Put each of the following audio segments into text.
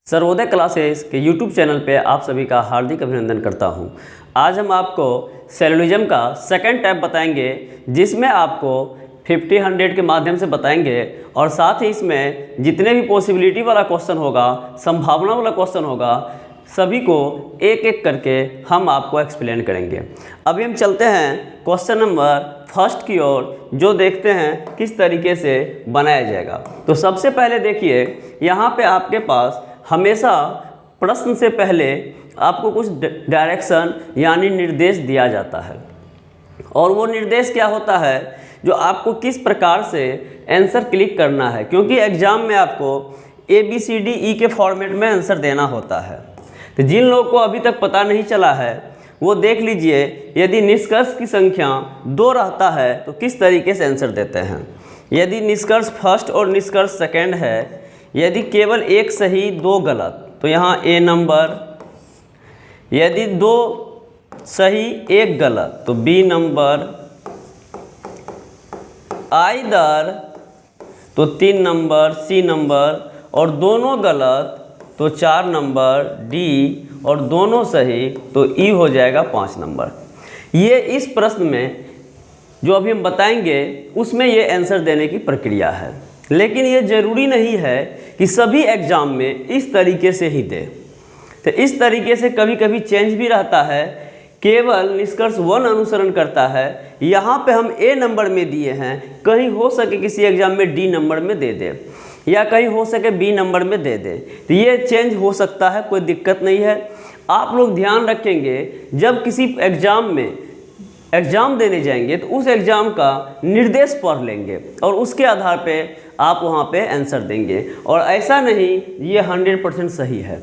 Sarvodaya classes के YouTube channel पे आप सभी का हार्दिक अभिनंदन करता हूं। आज हम आपको सेलोनिज्म का सेकंड टाइप बताएंगे, जिसमें आपको 50, 100 के माध्यम से बताएंगे और साथ ही इसमें जितने भी पॉसिबिलिटी वाला क्वेश्चन होगा, संभावना वाला क्वेश्चन होगा, सभी को एक एक करके हम आपको एक्सप्लेन करेंगे। अभी हम चलते हैं क्वेश्चन नंबर फर्स्ट की ओर, जो देखते हैं किस तरीके से बनाया जाएगा। तो सबसे पहले देखिए, यहाँ पे आपके पास हमेशा प्रश्न से पहले आपको कुछ डायरेक्शन यानी निर्देश दिया जाता है, और वो निर्देश क्या होता है, जो आपको किस प्रकार से आंसर क्लिक करना है, क्योंकि एग्ज़ाम में आपको ABCDE के फॉर्मेट में आंसर देना होता है। तो जिन लोगों को अभी तक पता नहीं चला है वो देख लीजिए, यदि निष्कर्ष की संख्या 2 रहता है तो किस तरीके से आंसर देते हैं। यदि निष्कर्ष फर्स्ट और निष्कर्ष सेकंड है, यदि केवल एक सही 2 गलत तो यहाँ A नंबर, यदि 2 सही 1 गलत तो B नंबर, आइदर तो 3 नंबर C नंबर, और दोनों गलत तो 4 नंबर D, और दोनों सही तो E हो जाएगा 5 नंबर। ये इस प्रश्न में जो अभी हम बताएंगे उसमें ये आंसर देने की प्रक्रिया है, लेकिन ये ज़रूरी नहीं है कि सभी एग्ज़ाम में इस तरीके से ही दे। तो इस तरीके से कभी कभी चेंज भी रहता है, केवल निष्कर्ष 1 अनुसरण करता है। यहाँ पे हम A नंबर में दिए हैं, कहीं हो सके किसी एग्ज़ाम में D नंबर में दे दे, या कहीं हो सके B नंबर में दे दे। तो ये चेंज हो सकता है, कोई दिक्कत नहीं है। आप लोग ध्यान रखेंगे, जब किसी एग्ज़ाम में एग्ज़ाम देने जाएंगे तो उस एग्ज़ाम का निर्देश पढ़ लेंगे और उसके आधार पे आप वहाँ पे आंसर देंगे। और ऐसा नहीं ये 100% सही है,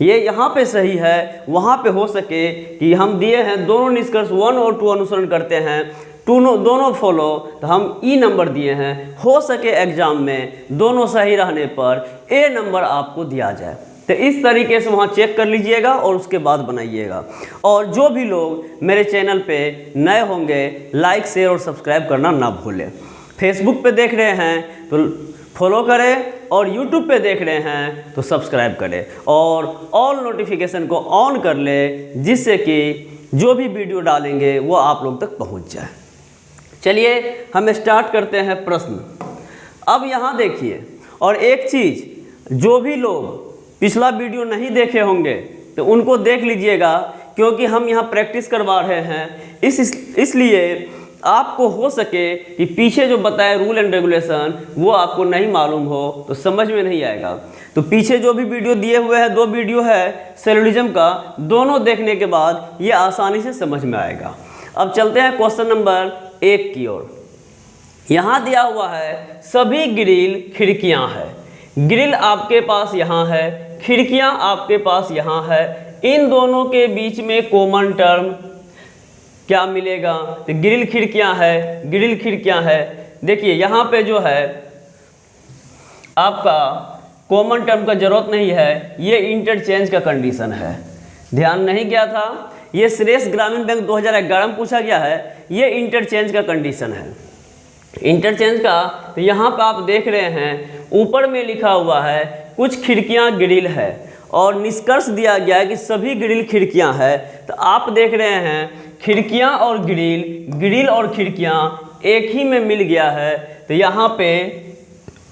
ये यहाँ पे सही है, वहाँ पे हो सके कि हम दिए हैं दोनों निष्कर्ष 1 और 2 अनुसरण करते हैं, दोनों फॉलो, तो हम E नंबर दिए हैं। हो सके एग्ज़ाम में दोनों सही रहने पर A नंबर आपको दिया जाए। तो इस तरीके से वहाँ चेक कर लीजिएगा और उसके बाद बनाइएगा। और जो भी लोग मेरे चैनल पे नए होंगे, लाइक, शेयर और सब्सक्राइब करना ना भूलें। फेसबुक पे देख रहे हैं तो फॉलो करें, और यूट्यूब पे देख रहे हैं तो सब्सक्राइब करें, और ऑल नोटिफिकेशन को ऑन कर लें, जिससे कि जो भी वीडियो डालेंगे वो आप लोग तक पहुँच जाए। चलिए हम स्टार्ट करते हैं प्रश्न। अब यहाँ देखिए, और एक चीज़, जो भी लोग पिछला वीडियो नहीं देखे होंगे तो उनको देख लीजिएगा, क्योंकि हम यहाँ प्रैक्टिस करवा रहे हैं। इसलिए आपको हो सके कि पीछे जो बताए रूल एंड रेगुलेशन वो आपको नहीं मालूम हो तो समझ में नहीं आएगा। तो पीछे जो भी वीडियो दिए हुए हैं, 2 वीडियो है सेलोनिज्म का, दोनों देखने के बाद ये आसानी से समझ में आएगा। अब चलते हैं क्वेश्चन नंबर 1 की ओर। यहाँ दिया हुआ है सभी ग्रिल खिड़कियाँ हैं। ग्रिल आपके पास यहाँ है, खिड़कियाँ आपके पास यहाँ है, इन दोनों के बीच में कॉमन टर्म क्या मिलेगा? तो ग्रिल खिड़कियाँ है, ग्रिल खिड़कियाँ है। देखिए यहाँ पे जो है आपका कॉमन टर्म का जरूरत नहीं है, ये इंटरचेंज का कंडीशन है। ध्यान नहीं गया था, ये श्रेष्ठ ग्रामीण बैंक 2011 में पूछा गया है, ये इंटरचेंज का कंडीशन है। इंटरचेंज का तो यहाँ पे आप देख रहे हैं ऊपर में लिखा हुआ है कुछ खिड़कियाँ ग्रिल है, और निष्कर्ष दिया गया है कि सभी ग्रिल खिड़कियाँ है। तो आप देख रहे हैं खिड़कियाँ और ग्रिल, ग्रिल और खिड़कियाँ एक ही में मिल गया है। तो यहाँ पे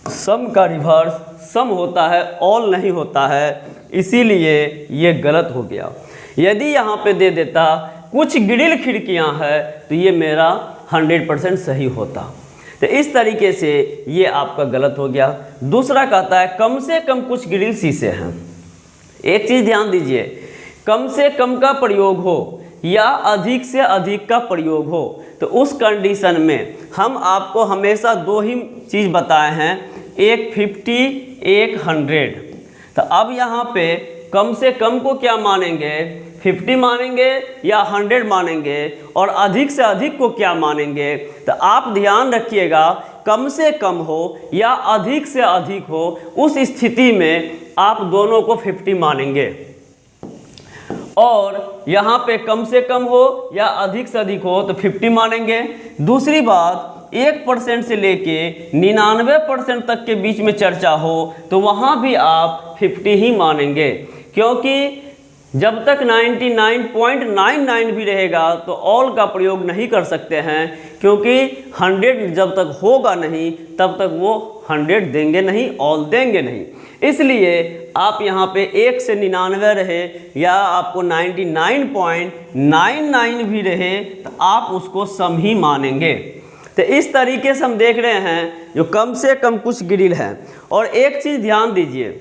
सम का रिवर्स सम होता है, ऑल नहीं होता है, इसीलिए ये गलत हो गया। यदि यहाँ पे दे देता कुछ ग्रिल खिड़कियाँ है तो ये मेरा 100% सही होता। तो इस तरीके से ये आपका गलत हो गया। दूसरा कहता है कम से कम कुछ ग्रिल शीशे हैं। एक चीज़ ध्यान दीजिए, कम से कम का प्रयोग हो या अधिक से अधिक का प्रयोग हो, तो उस कंडीशन में हम आपको हमेशा 2 ही चीज़ बताए हैं, एक 50, एक 100। तो अब यहाँ पे कम से कम को क्या मानेंगे, 50 मानेंगे या 100 मानेंगे, और अधिक से अधिक को क्या मानेंगे। तो आप ध्यान रखिएगा, कम से कम हो या अधिक से अधिक हो, उस स्थिति में आप दोनों को 50 मानेंगे, और यहाँ पे कम से कम हो या अधिक से अधिक हो तो 50 मानेंगे। दूसरी बात, 1% से लेके 99% तक के बीच में चर्चा हो तो वहाँ भी आप 50 ही मानेंगे, क्योंकि जब तक 99.99 भी रहेगा तो ऑल का प्रयोग नहीं कर सकते हैं, क्योंकि 100 जब तक होगा नहीं तब तक वो 100 देंगे नहीं, ऑल देंगे नहीं। इसलिए आप यहाँ पे 1 से 99 रहे या आपको 99.99 भी रहे तो आप उसको सम ही मानेंगे। तो इस तरीके से हम देख रहे हैं जो कम से कम कुछ ग्रिल है। और एक चीज़ ध्यान दीजिए,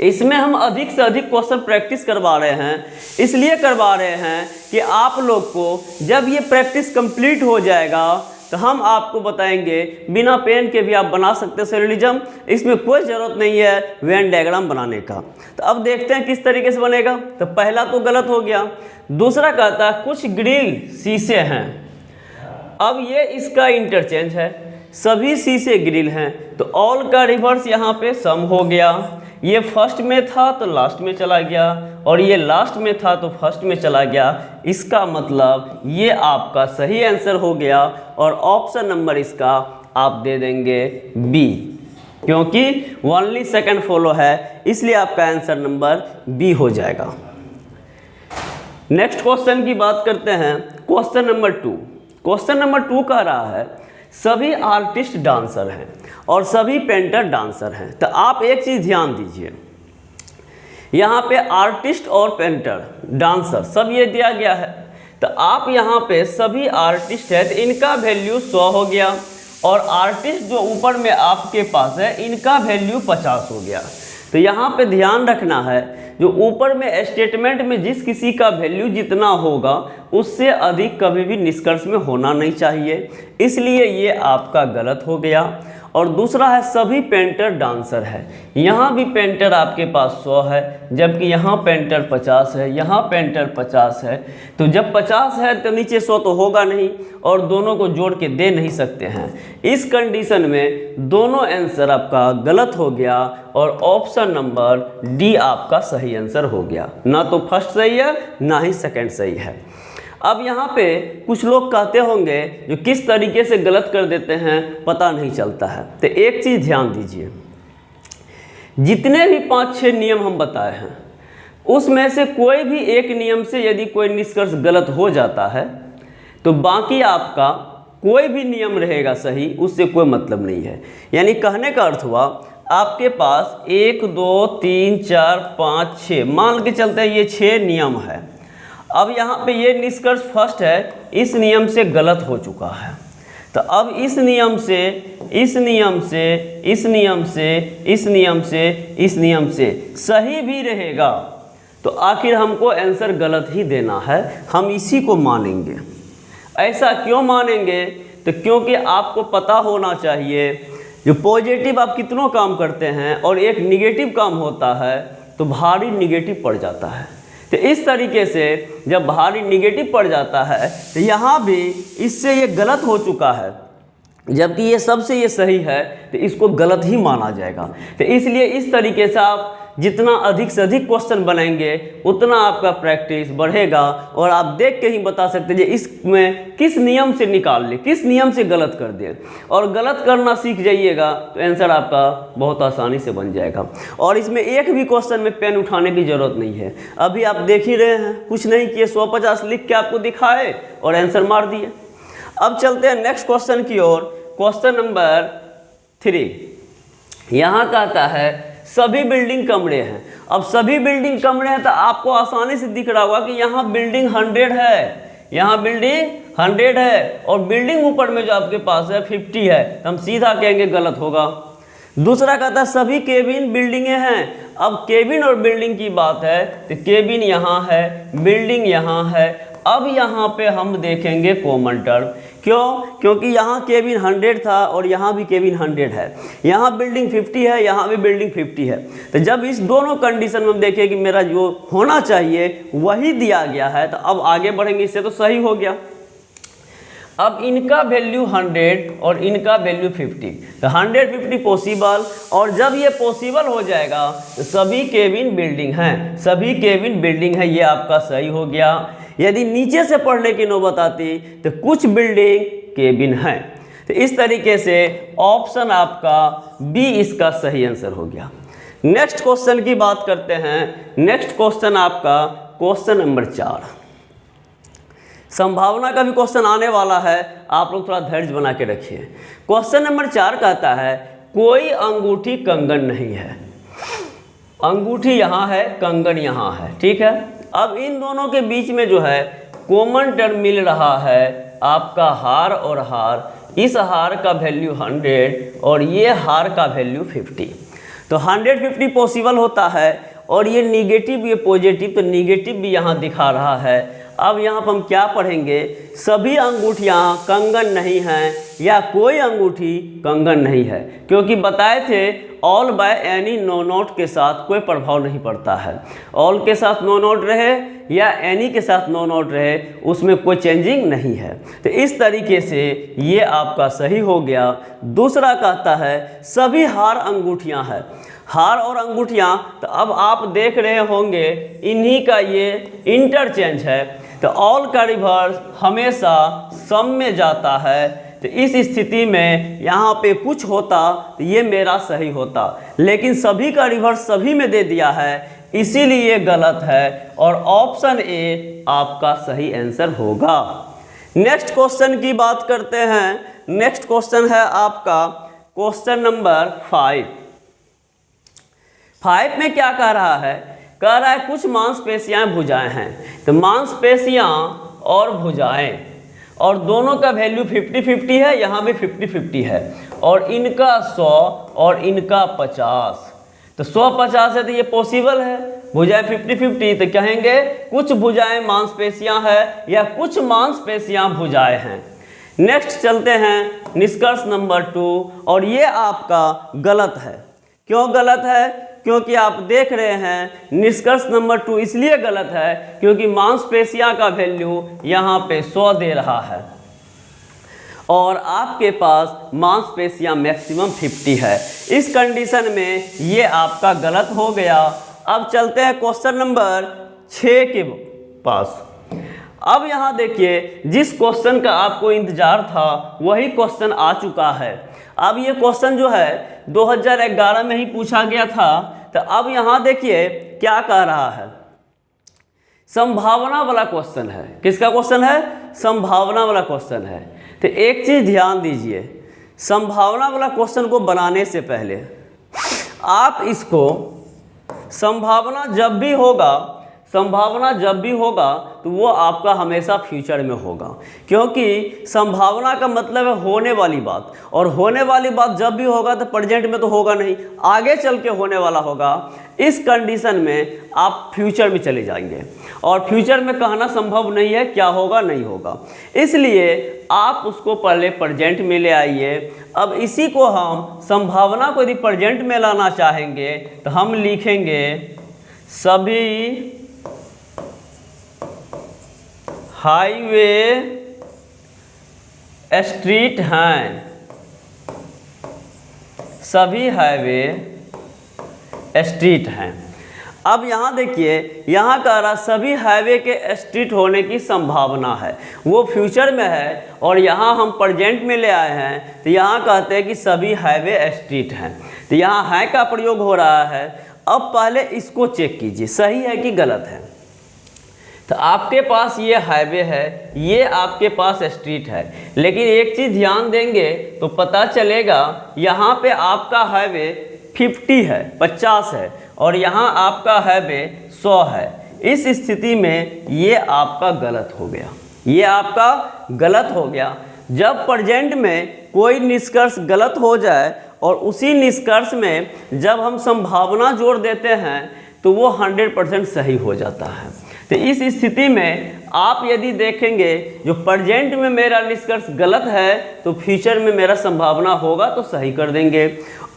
इसमें हम अधिक से अधिक क्वेश्चन प्रैक्टिस करवा रहे हैं, इसलिए करवा रहे हैं कि आप लोग को जब ये प्रैक्टिस कंप्लीट हो जाएगा तो हम आपको बताएंगे बिना पेन के भी आप बना सकते हैं सोलिज्म, इसमें कोई ज़रूरत नहीं है वेन डायग्राम बनाने का। तो अब देखते हैं किस तरीके से बनेगा। तो पहला तो गलत हो गया। दूसरा कहता है कुछ ग्रिल शीशे हैं। अब ये इसका इंटरचेंज है, सभी शीशे ग्रिल हैं तो ऑल का रिवर्स यहाँ पे सम हो गया। ये फर्स्ट में था तो लास्ट में चला गया और ये लास्ट में था तो फर्स्ट में चला गया। इसका मतलब ये आपका सही आंसर हो गया और ऑप्शन नंबर इसका आप दे देंगे बी, क्योंकि ओनली सेकंड फॉलो है, इसलिए आपका आंसर नंबर बी हो जाएगा। नेक्स्ट क्वेश्चन की बात करते हैं, क्वेश्चन नंबर 2। क्वेश्चन नंबर 2 कह रहा है सभी आर्टिस्ट डांसर हैं और सभी पेंटर डांसर हैं। तो आप एक चीज़ ध्यान दीजिए, यहाँ पे आर्टिस्ट और पेंटर डांसर सब ये दिया गया है। तो आप यहाँ पे सभी आर्टिस्ट है तो इनका वैल्यू 100 हो गया और आर्टिस्ट जो ऊपर में आपके पास है इनका वैल्यू 50 हो गया। तो यहाँ पे ध्यान रखना है जो ऊपर में स्टेटमेंट में जिस किसी का वैल्यू जितना होगा उससे अधिक कभी भी निष्कर्ष में होना नहीं चाहिए, इसलिए ये आपका गलत हो गया। और दूसरा है सभी पेंटर डांसर है, यहाँ भी पेंटर आपके पास 100 है जबकि यहाँ पेंटर 50 है, यहाँ पेंटर 50 है। तो जब 50 है तो नीचे 100 तो होगा नहीं और दोनों को जोड़ के दे नहीं सकते हैं। इस कंडीशन में दोनों आंसर आपका गलत हो गया और ऑप्शन नंबर डी आपका सही आंसर हो गया। ना तो फर्स्ट सही है ना ही सेकंड सही है। अब यहाँ पे कुछ लोग कहते होंगे जो किस तरीके से गलत कर देते हैं पता नहीं चलता है। तो एक चीज़ ध्यान दीजिए, जितने भी 5-6 नियम हम बताए हैं उसमें से कोई भी एक नियम से यदि कोई निष्कर्ष गलत हो जाता है तो बाकी आपका कोई भी नियम रहेगा सही, उससे कोई मतलब नहीं है। यानी कहने का अर्थ हुआ आपके पास 1 2 3 4 5 6 मान के चलते हैं ये 6 नियम है। अब यहाँ पे ये निष्कर्ष फर्स्ट है, इस नियम से गलत हो चुका है। तो अब इस नियम से इस नियम से इस नियम से इस नियम से इस नियम से सही भी रहेगा तो आखिर हमको आंसर गलत ही देना है, हम इसी को मानेंगे। ऐसा क्यों मानेंगे? तो क्योंकि आपको पता होना चाहिए जो पॉजिटिव आप कितनों काम करते हैं और एक निगेटिव काम होता है तो भारी निगेटिव पड़ जाता है। तो इस तरीके से जब भारी निगेटिव पड़ जाता है तो यहाँ भी इससे ये गलत हो चुका है जबकि ये सबसे ये सही है तो इसको गलत ही माना जाएगा। तो इसलिए इस तरीके से आप जितना अधिक से अधिक क्वेश्चन बनाएंगे उतना आपका प्रैक्टिस बढ़ेगा और आप देख के ही बता सकते हैं इसमें किस नियम से निकाल ले, किस नियम से गलत कर दे। और गलत करना सीख जाइएगा तो आंसर आपका बहुत आसानी से बन जाएगा। और इसमें एक भी क्वेश्चन में पेन उठाने की ज़रूरत नहीं है। अभी आप देख ही रहे हैं, कुछ नहीं किए, 150 लिख के आपको दिखाए और आंसर मार दिए। अब चलते हैं नेक्स्ट क्वेश्चन की ओर। क्वेश्चन नंबर 3 यहाँ कहता है सभी बिल्डिंग कमरे हैं। अब सभी बिल्डिंग कमरे हैं तो आपको आसानी से दिख रहा होगा कि यहाँ बिल्डिंग 100 है, यहाँ बिल्डिंग 100 है और बिल्डिंग ऊपर में जो आपके पास है 50 है, तो हम सीधा कहेंगे गलत होगा। दूसरा कहता है सभी केबिन बिल्डिंगें हैं। अब केबिन और बिल्डिंग की बात है तो केबिन यहाँ है, बिल्डिंग यहाँ है। अब यहाँ पे हम देखेंगे कॉमन टर्म, क्यों? क्योंकि यहाँ केबिन 100 था और यहाँ भी केबिन 100 है, यहाँ बिल्डिंग 50 है, यहाँ भी बिल्डिंग 50 है। तो जब इस दोनों कंडीशन में हम देखें कि मेरा जो होना चाहिए वही दिया गया है तो अब आगे बढ़ेंगे, इससे तो सही हो गया। अब इनका वैल्यू 100 और इनका वैल्यू 50, तो 100-50 पॉसिबल। और जब ये पॉसिबल हो जाएगा तो सभी केबिन बिल्डिंग हैं, सभी केबिन बिल्डिंग है, ये आपका सही हो गया। यदि नीचे से पढ़ने की नौबत आती तो कुछ बिल्डिंग केबिन हैं। तो इस तरीके से ऑप्शन आपका बी इसका सही आंसर हो गया। नेक्स्ट क्वेश्चन की बात करते हैं। नेक्स्ट क्वेश्चन आपका क्वेश्चन नंबर 4। संभावना का भी क्वेश्चन आने वाला है, आप लोग थोड़ा धैर्य बना के रखिए। क्वेश्चन नंबर 4 कहता है कोई अंगूठी कंगन नहीं है। अंगूठी यहाँ है, कंगन यहाँ है, ठीक है। अब इन दोनों के बीच में जो है कॉमन टर्म मिल रहा है आपका हार और हार। इस हार का वैल्यू 100 और ये हार का वैल्यू 50। तो 150 पॉसिबल होता है और ये निगेटिव ये पॉजिटिव, तो निगेटिव भी यहाँ दिखा रहा है। अब यहाँ पर हम क्या पढ़ेंगे, सभी अंगूठियाँ कंगन नहीं हैं या कोई अंगूठी कंगन नहीं है, क्योंकि बताए थे all by any no note के साथ कोई प्रभाव नहीं पड़ता है। ऑल के साथ नो नोट रहे या एनी के साथ नो नोट रहे, उसमें कोई चेंजिंग नहीं है। तो इस तरीके से ये आपका सही हो गया। दूसरा कहता है सभी हार अंगूठियाँ हैं। हार और अंगूठियाँ, तो अब आप देख रहे होंगे इन्हीं का ये इंटरचेंज है। तो ऑल का रिवर्स हमेशा सम में जाता है। तो इस स्थिति में यहाँ पे कुछ होता तो ये मेरा सही होता, लेकिन सभी का रिवर्स सभी में दे दिया है, इसीलिए गलत है और ऑप्शन ए आपका सही आंसर होगा। नेक्स्ट क्वेश्चन की बात करते हैं। नेक्स्ट क्वेश्चन है आपका क्वेश्चन नंबर 5। 5 में क्या कह रहा है, कह रहा है कुछ मांसपेशियां भुजाएं हैं। तो मांसपेशियां और भुजाएं और दोनों का वैल्यू 50-50 है, यहाँ भी 50-50 है, और इनका 100 और इनका 50। तो 100-50 है तो ये पॉसिबल है। भुजाएं 50-50 तो कहेंगे कुछ भुजाएं मांसपेशियां हैं या कुछ मांसपेशियां भुजाएं हैं। नेक्स्ट चलते हैं निष्कर्ष नंबर 2, और ये आपका गलत है। क्यों गलत है, क्योंकि आप देख रहे हैं निष्कर्ष नंबर 2 इसलिए गलत है क्योंकि मांसपेशियां का वैल्यू यहाँ पे 100 दे रहा है और आपके पास मांसपेशियां मैक्सिमम 50 है। इस कंडीशन में ये आपका गलत हो गया। अब चलते हैं क्वेश्चन नंबर 6 के पास। अब यहाँ देखिए जिस क्वेश्चन का आपको इंतजार था वही क्वेश्चन आ चुका है। अब ये क्वेश्चन जो है 2011 में ही पूछा गया था। तो अब यहाँ देखिए क्या कह रहा है, संभावना वाला क्वेश्चन है। किसका क्वेश्चन है, संभावना वाला क्वेश्चन है। तो एक चीज़ ध्यान दीजिए, संभावना वाला क्वेश्चन को बनाने से पहले आप इसको संभावना जब भी होगा तो वो आपका हमेशा फ्यूचर में होगा, क्योंकि संभावना का मतलब है होने वाली बात, और होने वाली बात जब भी होगा तो प्रेजेंट में तो होगा नहीं, आगे चल के होने वाला होगा। इस कंडीशन में आप फ्यूचर में चले जाएंगे और फ्यूचर में कहना संभव नहीं है क्या होगा नहीं होगा, इसलिए आप उसको पहले प्रेजेंट में ले आइए। अब इसी को हम संभावना को यदि प्रेजेंट में लाना चाहेंगे तो हम लिखेंगे सभी हाईवे स्ट्रीट हैं, सभी हाईवे स्ट्रीट हैं। अब यहाँ देखिए यहाँ कह रहा सभी हाईवे के स्ट्रीट होने की संभावना है, वो फ्यूचर में है और यहाँ हम प्रेजेंट में ले आए हैं। तो यहाँ कहते हैं कि सभी हाईवे स्ट्रीट हैं, तो यहाँ है का प्रयोग हो रहा है। अब पहले इसको चेक कीजिए सही है कि गलत है। तो आपके पास ये हाईवे है, ये आपके पास स्ट्रीट है, लेकिन एक चीज़ ध्यान देंगे तो पता चलेगा यहाँ पे आपका हाईवे 50 है, 50 है, और यहाँ आपका हाईवे 100 है। इस स्थिति में ये आपका गलत हो गया, ये आपका गलत हो गया। जब प्रेजेंट में कोई निष्कर्ष गलत हो जाए और उसी निष्कर्ष में जब हम संभावना जोड़ देते हैं तो वो 100% सही हो जाता है। तो इस स्थिति में आप यदि देखेंगे जो प्रेजेंट में मेरा निष्कर्ष गलत है तो फ्यूचर में मेरा संभावना होगा तो सही कर देंगे,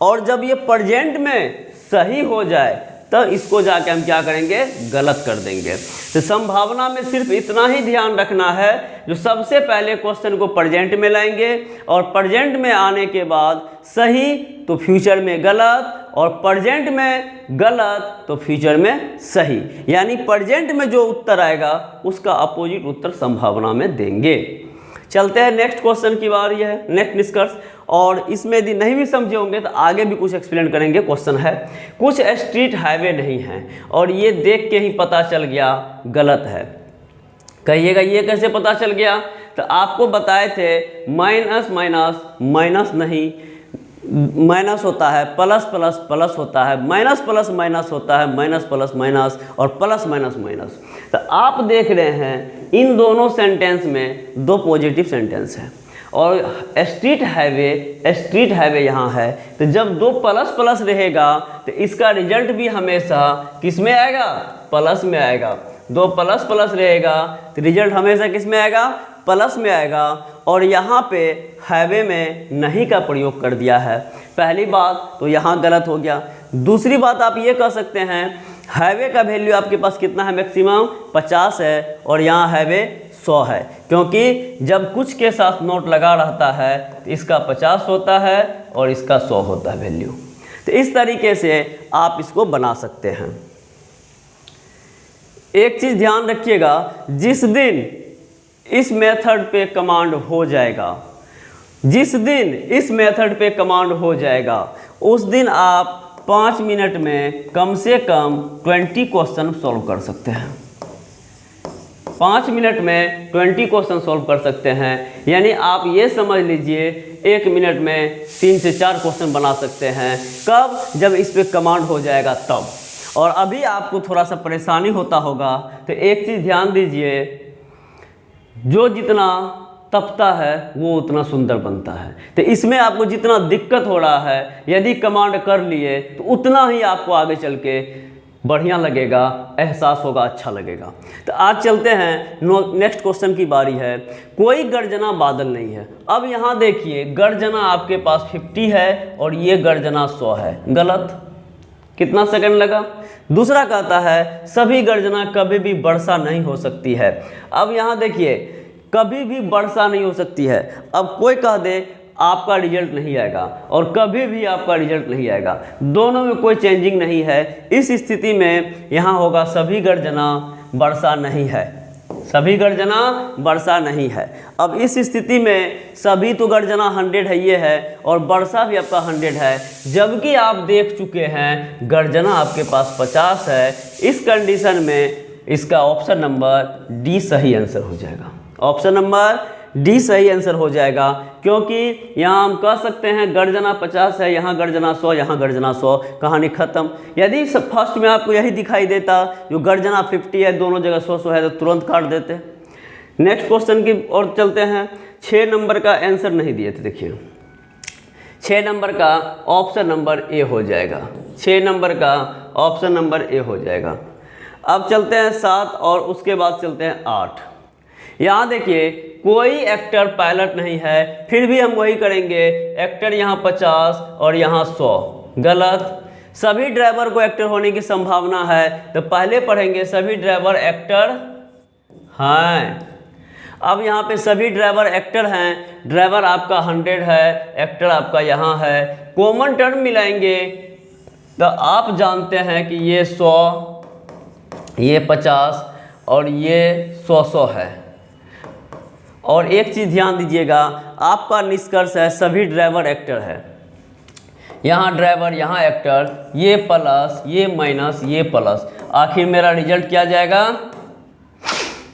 और जब ये प्रेजेंट में सही हो जाए तब इसको जाके हम क्या करेंगे, गलत कर देंगे। तो संभावना में सिर्फ इतना ही ध्यान रखना है, जो सबसे पहले क्वेश्चन को प्रेजेंट में लाएंगे और प्रेजेंट में आने के बाद सही तो फ्यूचर में गलत, और प्रेजेंट में गलत तो फ्यूचर में सही, यानी प्रेजेंट में जो उत्तर आएगा उसका अपोजिट उत्तर संभावना में देंगे। चलते हैं नेक्स्ट क्वेश्चन की बारी है, नेक्स्ट निष्कर्ष। और इसमें यदि नहीं भी समझे होंगे तो आगे भी कुछ एक्सप्लेन करेंगे। क्वेश्चन है, कुछ स्ट्रीट हाईवे नहीं है और ये देख के ही पता चल गया गलत है। कहिएगा ये कैसे पता चल गया? तो आपको बताए थे माइनस माइनस माइनस नहीं, माइनस होता है, प्लस प्लस प्लस होता है, माइनस प्लस माइनस होता है, माइनस प्लस माइनस और प्लस माइनस माइनस। तो आप देख रहे हैं इन दोनों सेंटेंस में दो पॉजिटिव सेंटेंस है और स्ट्रीट हाईवे यहाँ है। तो जब दो प्लस प्लस रहेगा तो इसका रिजल्ट भी हमेशा किस में आएगा? प्लस में आएगा। दो प्लस प्लस रहेगा तो रिजल्ट हमेशा किस में आएगा? प्लस में आएगा। और यहाँ पे हाईवे में नहीं का प्रयोग कर दिया है। पहली बात तो यहाँ गलत हो गया। दूसरी बात आप ये कह सकते हैं हाईवे का वैल्यू आपके पास कितना है? मैक्सिमम 50 है और यहाँ हाईवे 100 है, क्योंकि जब कुछ के साथ नोट लगा रहता है तो इसका 50 होता है और इसका 100 होता है वैल्यू। तो इस तरीके से आप इसको बना सकते हैं। एक चीज़ ध्यान रखिएगा, जिस दिन इस मेथड पे कमांड हो जाएगा, जिस दिन इस मेथड पे कमांड हो जाएगा उस दिन आप 5 मिनट में कम से कम 20 क्वेश्चन सॉल्व कर सकते हैं। 5 मिनट में 20 क्वेश्चन सॉल्व कर सकते हैं, यानी आप ये समझ लीजिए 1 मिनट में 3 से 4 क्वेश्चन बना सकते हैं। कब? जब इस पे कमांड हो जाएगा तब। और अभी आपको थोड़ा सा परेशानी होता होगा तो एक चीज़ ध्यान दीजिए, जो जितना तपता है वो उतना सुंदर बनता है। तो इसमें आपको जितना दिक्कत हो रहा है यदि कमांड कर लिए तो उतना ही आपको आगे चल के बढ़िया लगेगा, एहसास होगा, अच्छा लगेगा। तो आज चलते हैं नेक्स्ट क्वेश्चन की बारी है। कोई गर्जना बादल नहीं है। अब यहाँ देखिए गर्जना आपके पास 50 है और ये गर्जना 100 है। गलत। कितना सेकंड लगा? दूसरा कहता है सभी गर्जना कभी भी वर्षा नहीं हो सकती है। अब यहाँ देखिए कभी भी वर्षा नहीं हो सकती है। अब कोई कह दे आपका रिजल्ट नहीं आएगा और कभी भी आपका रिजल्ट नहीं आएगा, दोनों में कोई चेंजिंग नहीं है। इस स्थिति में यहाँ होगा सभी गर्जना वर्षा नहीं है, सभी गर्जना वर्षा नहीं है। अब इस स्थिति में सभी तो गर्जना 100 है ये है और वर्षा भी आपका 100 है, जबकि आप देख चुके हैं गर्जना आपके पास 50 है। इस कंडीशन में इसका ऑप्शन नंबर डी सही आंसर हो जाएगा। ऑप्शन नंबर डी सही आंसर हो जाएगा, क्योंकि यहाँ हम कह सकते हैं गर्जना 50 है, यहाँ गर्जना 100, यहाँ गर्जना 100, कहानी खत्म। यदि फर्स्ट में आपको यही दिखाई देता जो गर्जना 50 है, दोनों जगह 100 है, तो तुरंत काट देते। नेक्स्ट क्वेश्चन की ओर चलते हैं। 6 नंबर का आंसर नहीं दिए थे, देखिए 6 नंबर का ऑप्शन नंबर ए हो जाएगा। 6 नंबर का ऑप्शन नंबर ए हो जाएगा। अब चलते हैं 7 और उसके बाद चलते हैं 8। यहाँ देखिए कोई एक्टर पायलट नहीं है, फिर भी हम वही करेंगे। एक्टर यहाँ 50 और यहाँ 100। गलत। सभी ड्राइवर को एक्टर होने की संभावना है, तो पहले पढ़ेंगे सभी ड्राइवर एक्टर हैं। अब यहाँ पे सभी ड्राइवर एक्टर हैं, ड्राइवर आपका 100 है, एक्टर आपका यहाँ है। कॉमन टर्म मिलाएंगे तो आप जानते हैं कि ये 100, ये 50 और ये 100 है। और एक चीज़ ध्यान दीजिएगा, आपका निष्कर्ष है सभी ड्राइवर एक्टर है। यहाँ ड्राइवर, यहाँ एक्टर, ये प्लस, ये माइनस, ये प्लस, आखिर मेरा रिजल्ट क्या जाएगा?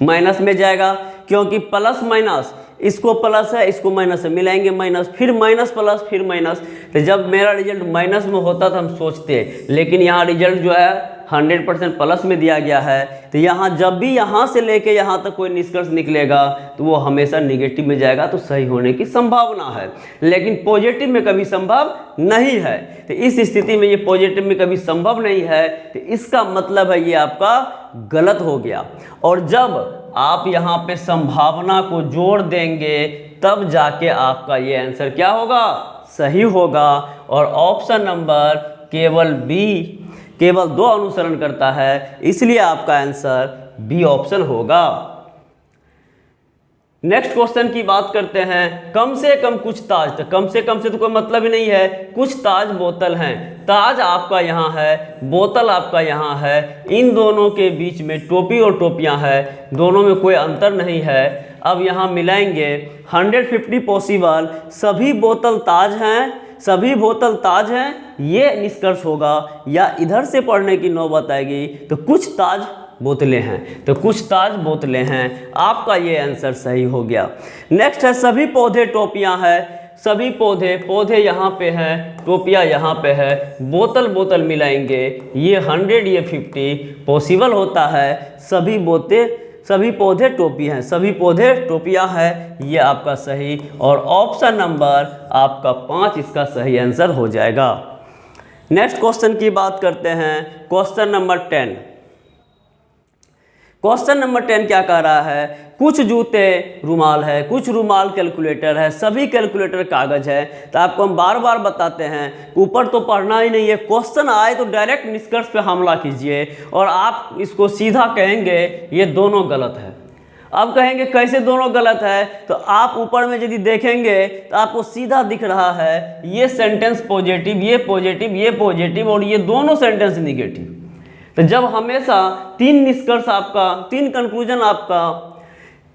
माइनस में जाएगा, क्योंकि प्लस माइनस, इसको प्लस है इसको माइनस है, मिलाएंगे माइनस, फिर माइनस प्लस, फिर माइनस। तो जब मेरा रिजल्ट माइनस में होता था हम सोचते, लेकिन यहाँ रिजल्ट जो है 100% प्लस में दिया गया है। तो यहाँ जब भी यहाँ से लेके यहाँ तक कोई निष्कर्ष निकलेगा तो वो हमेशा नेगेटिव में जाएगा, तो सही होने की संभावना है, लेकिन पॉजिटिव में कभी संभव नहीं है। तो इस स्थिति में ये पॉजिटिव में कभी संभव नहीं है, तो इसका मतलब है ये आपका गलत हो गया। और जब आप यहाँ पे संभावना को जोड़ देंगे तब जाके आपका ये आंसर क्या होगा? सही होगा। और ऑप्शन नंबर केवल बी, केवल 2 अनुसरण करता है, इसलिए आपका आंसर बी ऑप्शन होगा। नेक्स्ट क्वेश्चन की बात करते हैं। कम से कम कुछ ताज, तो कम से कम से तो कोई मतलब ही नहीं है, कुछ ताज बोतल हैं। ताज आपका यहाँ है, बोतल आपका यहाँ है, इन दोनों के बीच में टोपी और टोपियाँ है, दोनों में कोई अंतर नहीं है। अब यहाँ मिलाएंगे 150 पॉसिबल सभी बोतल ताज हैं, सभी बोतल ताज हैं, ये निष्कर्ष होगा। या इधर से पढ़ने की नौबत आएगी तो कुछ ताज बोतलें हैं, तो कुछ ताज बोतलें हैं। आपका ये आंसर सही हो गया। नेक्स्ट है सभी पौधे टोपियां हैं, सभी पौधे यहाँ पे है, टोपिया यहाँ पे है, बोतल बोतल मिलाएंगे, ये 100 ये 50 पॉसिबल होता है। सभी पौधे टोपी हैं, सभी पौधे टोपिया है, ये आपका सही। और ऑप्शन नंबर आपका 5 इसका सही आंसर हो जाएगा। नेक्स्ट क्वेश्चन की बात करते हैं, क्वेश्चन नंबर 10। क्वेश्चन नंबर 10 क्या कह रहा है, कुछ जूते रुमाल है, कुछ रुमाल कैलकुलेटर है, सभी कैलकुलेटर कागज है। तो आपको हम बार बार बताते हैं, ऊपर तो पढ़ना ही नहीं है, क्वेश्चन आए तो डायरेक्ट निष्कर्ष पे हमला कीजिए और आप इसको सीधा कहेंगे ये दोनों गलत है। अब कहेंगे कैसे दोनों गलत है, तो आप ऊपर में यदि देखेंगे तो आपको सीधा दिख रहा है ये सेंटेंस पॉजिटिव, ये पॉजिटिव, ये पॉजिटिव और ये दोनों सेंटेंस निगेटिव। तो जब हमेशा 3 निष्कर्ष आपका, 3 कंक्लूजन आपका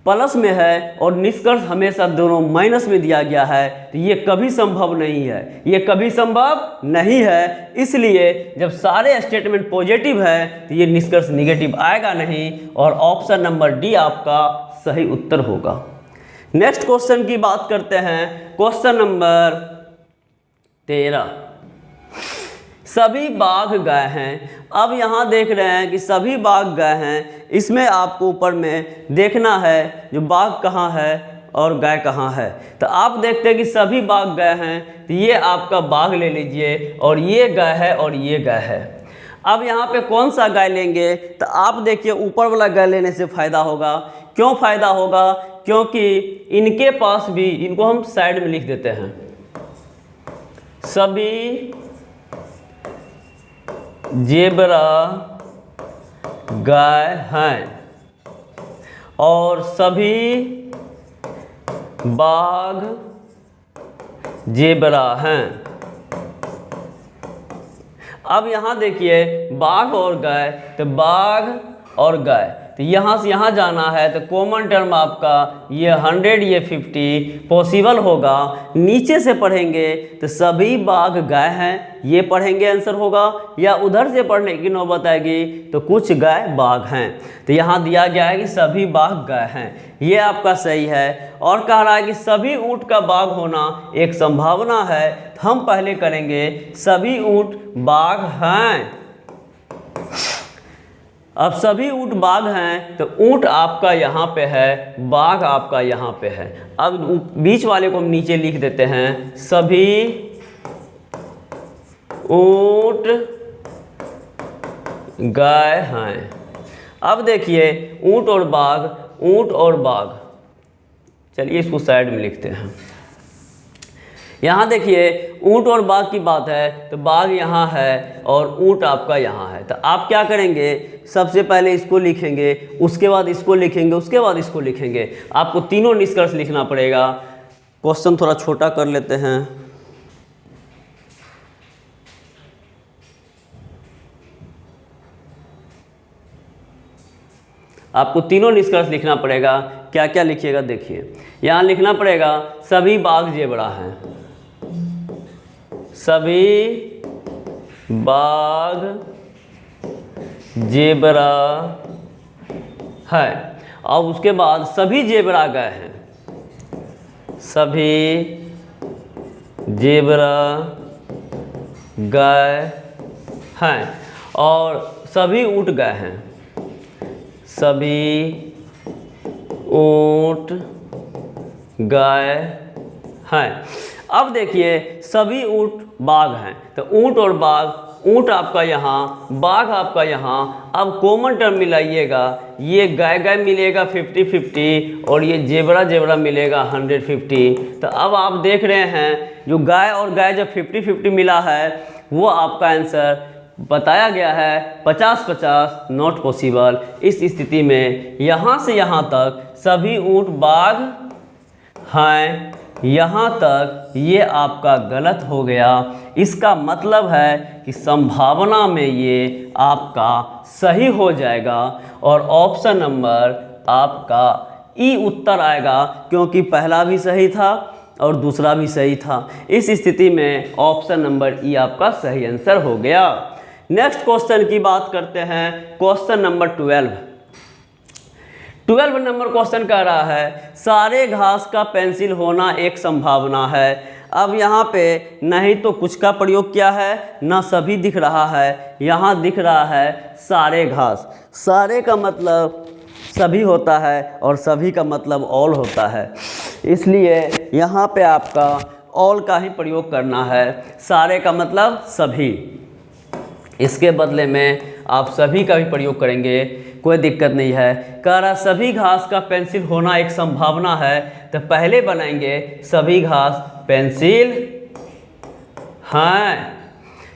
प्लस में है और निष्कर्ष हमेशा दोनों माइनस में दिया गया है, तो ये कभी संभव नहीं है, ये कभी संभव नहीं है। इसलिए जब सारे स्टेटमेंट पॉजिटिव है तो ये निष्कर्ष निगेटिव आएगा नहीं और ऑप्शन नंबर डी आपका सही उत्तर होगा। नेक्स्ट क्वेश्चन की बात करते हैं, क्वेश्चन नंबर 13। सभी बाघ गाय हैं। अब यहाँ देख रहे हैं कि सभी बाघ गाय हैं, इसमें आपको ऊपर में देखना है जो बाघ कहाँ है और गाय कहाँ है। तो आप देखते हैं कि सभी बाघ गाय हैं, तो ये आपका बाघ ले लीजिए और ये गाय है और ये गाय है। अब यहाँ पे कौन सा गाय लेंगे, तो आप देखिए ऊपर वाला गाय लेने से फ़ायदा होगा। क्यों फ़ायदा होगा, क्योंकि इनके पास भी, इनको हम साइड में लिख देते हैं, सभी जेबरा गाय हैं और सभी बाघ जेबरा हैं। अब यहाँ देखिए बाघ और गाय, तो बाघ और गाय, तो यहाँ से यहाँ जाना है तो कॉमन टर्म आपका ये 100 ये 50 पॉसिबल होगा। नीचे से पढ़ेंगे तो सभी बाघ गाय हैं, ये पढ़ेंगे आंसर होगा। या उधर से पढ़ने की नौबत आएगी तो कुछ गाय बाघ हैं, तो यहाँ दिया गया है कि सभी बाघ गाय हैं, ये आपका सही है। और कह रहा है कि सभी ऊँट का बाघ होना एक संभावना है, तो हम पहले करेंगे सभी ऊँट बाघ हैं। अब सभी ऊँट बाघ हैं तो ऊँट आपका यहाँ पे है, बाघ आपका यहाँ पे है। अब बीच वाले को हम नीचे लिख देते हैं, सभी ऊँट गाय हैं। अब देखिए ऊँट और बाघ, ऊँट और बाघ, चलिए इसको साइड में लिखते हैं। यहाँ देखिए ऊँट और बाघ की बात है तो बाघ यहाँ है और ऊँट आपका यहाँ है। तो आप क्या करेंगे, सबसे पहले इसको लिखेंगे, उसके बाद इसको लिखेंगे, उसके बाद इसको लिखेंगे। आपको तीनों निष्कर्ष लिखना पड़ेगा। क्वेश्चन थोड़ा छोटा कर लेते हैं। आपको तीनों निष्कर्ष लिखना पड़ेगा। क्या क्या लिखिएगा देखिए, यहाँ लिखना पड़ेगा सभी बाघ जेबरा हैं, सभी बाघ जेबरा है। अब उसके बाद सभी जेबरा गाय हैं, सभी जेबरा गाय हैं और सभी ऊँट गाय हैं, सभी ऊँट गाय हैं। अब देखिए सभी ऊँट बाघ हैं, तो ऊँट और बाघ, ऊँट आपका यहाँ, बाघ आपका यहाँ। अब कॉमन टर्म मिलाइएगा, ये गाय गाय मिलेगा 50-50 और ये जेबरा जेबरा मिलेगा 150। तो अब आप देख रहे हैं जो गाय और गाय जब 50-50 मिला है वो आपका आंसर बताया गया है 50-50 नॉट पॉसिबल। इस स्थिति में यहाँ से यहाँ तक सभी ऊँट बाघ हैं, यहाँ तक ये आपका गलत हो गया। इसका मतलब है कि संभावना में ये आपका सही हो जाएगा और ऑप्शन नंबर आपका ई उत्तर आएगा, क्योंकि पहला भी सही था और दूसरा भी सही था। इस स्थिति में ऑप्शन नंबर ई आपका सही आंसर हो गया। नेक्स्ट क्वेश्चन की बात करते हैं, क्वेश्चन नंबर 12 नंबर क्वेश्चन कह रहा है सारे घास का पेंसिल होना एक संभावना है। अब यहाँ पे नहीं तो कुछ का प्रयोग किया है, ना सभी दिख रहा है, यहाँ दिख रहा है सारे घास। सारे का मतलब सभी होता है और सभी का मतलब ऑल होता है, इसलिए यहाँ पे आपका ऑल का ही प्रयोग करना है। सारे का मतलब सभी, इसके बदले में आप सभी का भी प्रयोग करेंगे, कोई दिक्कत नहीं है। कह रहा सभी घास का पेंसिल होना एक संभावना है, तो पहले बनाएंगे सभी घास पेंसिल हैं।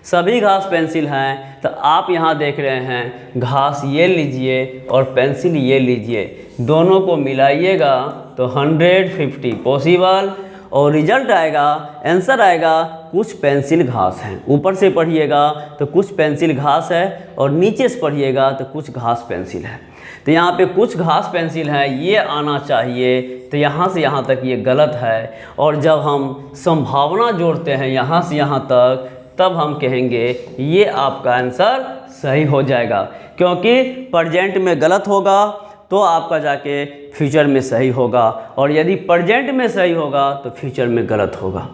सभी घास पेंसिल हैं, तो आप यहाँ देख रहे हैं घास ये लीजिए और पेंसिल ये लीजिए, दोनों को मिलाइएगा तो 150 पॉसिबल, और रिजल्ट आएगा, आंसर आएगा कुछ पेंसिल घास हैं। ऊपर से पढ़िएगा तो कुछ पेंसिल घास है, और नीचे से पढ़िएगा तो कुछ घास पेंसिल है। तो यहाँ पे कुछ घास पेंसिल है ये आना चाहिए, तो यहाँ से यहाँ तक ये गलत है। और जब हम संभावना जोड़ते हैं यहाँ से यहाँ तक, तब हम कहेंगे ये आपका आंसर सही हो जाएगा, क्योंकि प्रेजेंट में गलत होगा तो आपका जाके फ्यूचर में सही होगा, और यदि प्रेजेंट में सही होगा तो फ्यूचर में गलत होगा।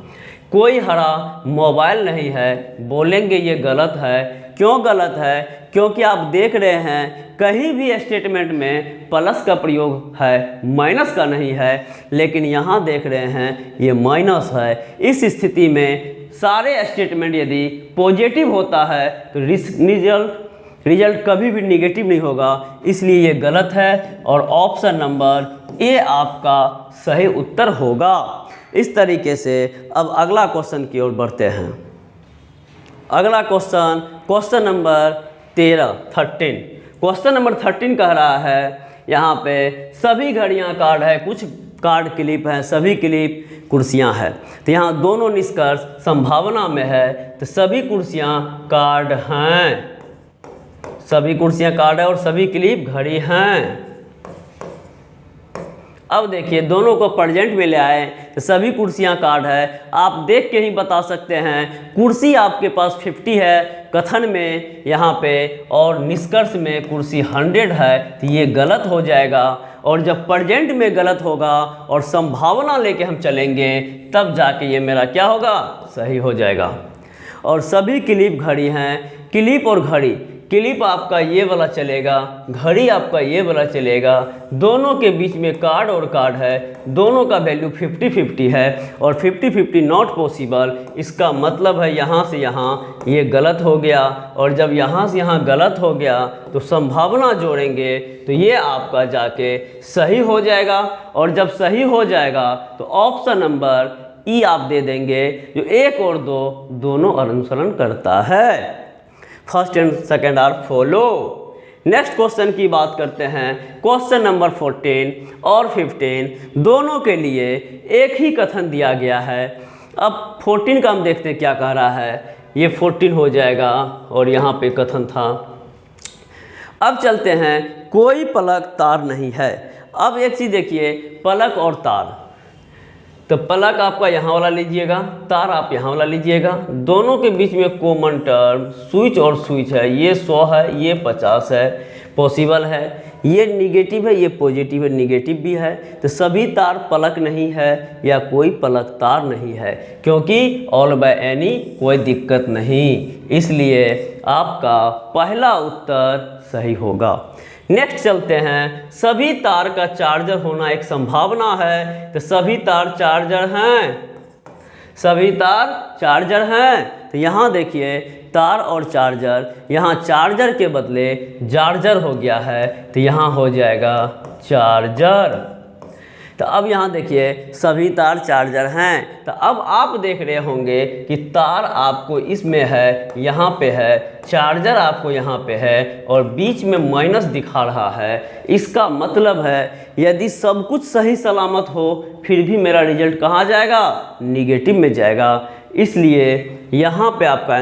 कोई हरा मोबाइल नहीं है, बोलेंगे ये गलत है। क्यों गलत है? क्योंकि आप देख रहे हैं कहीं भी स्टेटमेंट में प्लस का प्रयोग है, माइनस का नहीं है, लेकिन यहाँ देख रहे हैं ये माइनस है। इस स्थिति में सारे स्टेटमेंट यदि पॉजिटिव होता है तो रिजल्ट कभी भी निगेटिव नहीं होगा, इसलिए ये गलत है, और ऑप्शन नंबर ए आपका सही उत्तर होगा। इस तरीके से अब अगला क्वेश्चन की ओर बढ़ते हैं। अगला question, question number 13 question number 13 कह रहा है यहाँ पे सभी घड़ियाँ कार्ड है, कुछ कार्ड क्लिप हैं, सभी क्लिप कुर्सियाँ हैं। तो यहाँ दोनों निष्कर्ष संभावना में है, तो सभी कुर्सियाँ कार्ड हैं, सभी कुर्सियाँ कार्ड है और सभी क्लिप घड़ी हैं। अब देखिए दोनों को प्रेजेंट में ले आए तो सभी कुर्सियाँ कार्ड है। आप देख के ही बता सकते हैं कुर्सी आपके पास 50 है कथन में यहाँ पे, और निष्कर्ष में कुर्सी 100 है, तो ये गलत हो जाएगा। और जब प्रेजेंट में गलत होगा और संभावना लेके हम चलेंगे, तब जाके ये मेरा क्या होगा, सही हो जाएगा। और सभी क्लिप घड़ी हैं, क्लिप और घड़ी, क्लिप आपका ये वाला चलेगा, घड़ी आपका ये वाला चलेगा। दोनों के बीच में कार्ड और कार्ड है, दोनों का वैल्यू 50-50 है, और 50-50 नॉट पॉसिबल। इसका मतलब है यहाँ से यहाँ ये गलत हो गया, और जब यहाँ से यहाँ गलत हो गया तो संभावना जोड़ेंगे तो ये आपका जाके सही हो जाएगा। और जब सही हो जाएगा तो ऑप्शन नंबर ई आप दे देंगे, जो 1 और 2 दोनों अनुसरण करता है। First and second are follow. Next question की बात करते हैं, क्वेश्चन नंबर 14 और 15 दोनों के लिए एक ही कथन दिया गया है। अब 14 का हम देखते हैं क्या कह रहा है, ये 14 हो जाएगा, और यहाँ पे कथन था। अब चलते हैं, कोई पलक तार नहीं है। अब एक चीज़ देखिए, पलक और तार, तो पलक आपका यहाँ वाला लीजिएगा, तार आप यहाँ वाला लीजिएगा। दोनों के बीच में कॉमन टर्म स्विच और स्विच है, ये 100 है, ये 50 है, पॉसिबल है। ये निगेटिव है, ये पॉजिटिव है, निगेटिव भी है। तो सभी तार पलक नहीं है, या कोई पलक तार नहीं है, क्योंकि ऑल बाय एनी कोई दिक्कत नहीं, इसलिए आपका पहला उत्तर सही होगा। नेक्स्ट चलते हैं, सभी तार का चार्जर होना एक संभावना है। तो सभी तार चार्जर हैं, सभी तार चार्जर हैं। तो यहाँ देखिए तार और चार्जर, यहाँ चार्जर के बदले चार्जर हो गया है, तो यहाँ हो जाएगा चार्जर। तो अब यहाँ देखिए सभी तार चार्जर हैं। तो अब आप देख रहे होंगे कि तार आपको इसमें है, यहाँ पे है, चार्जर आपको यहाँ पे है, और बीच में माइनस दिखा रहा है। इसका मतलब है यदि सब कुछ सही सलामत हो फिर भी मेरा रिजल्ट कहाँ जाएगा, निगेटिव में जाएगा। इसलिए यहाँ पे आपका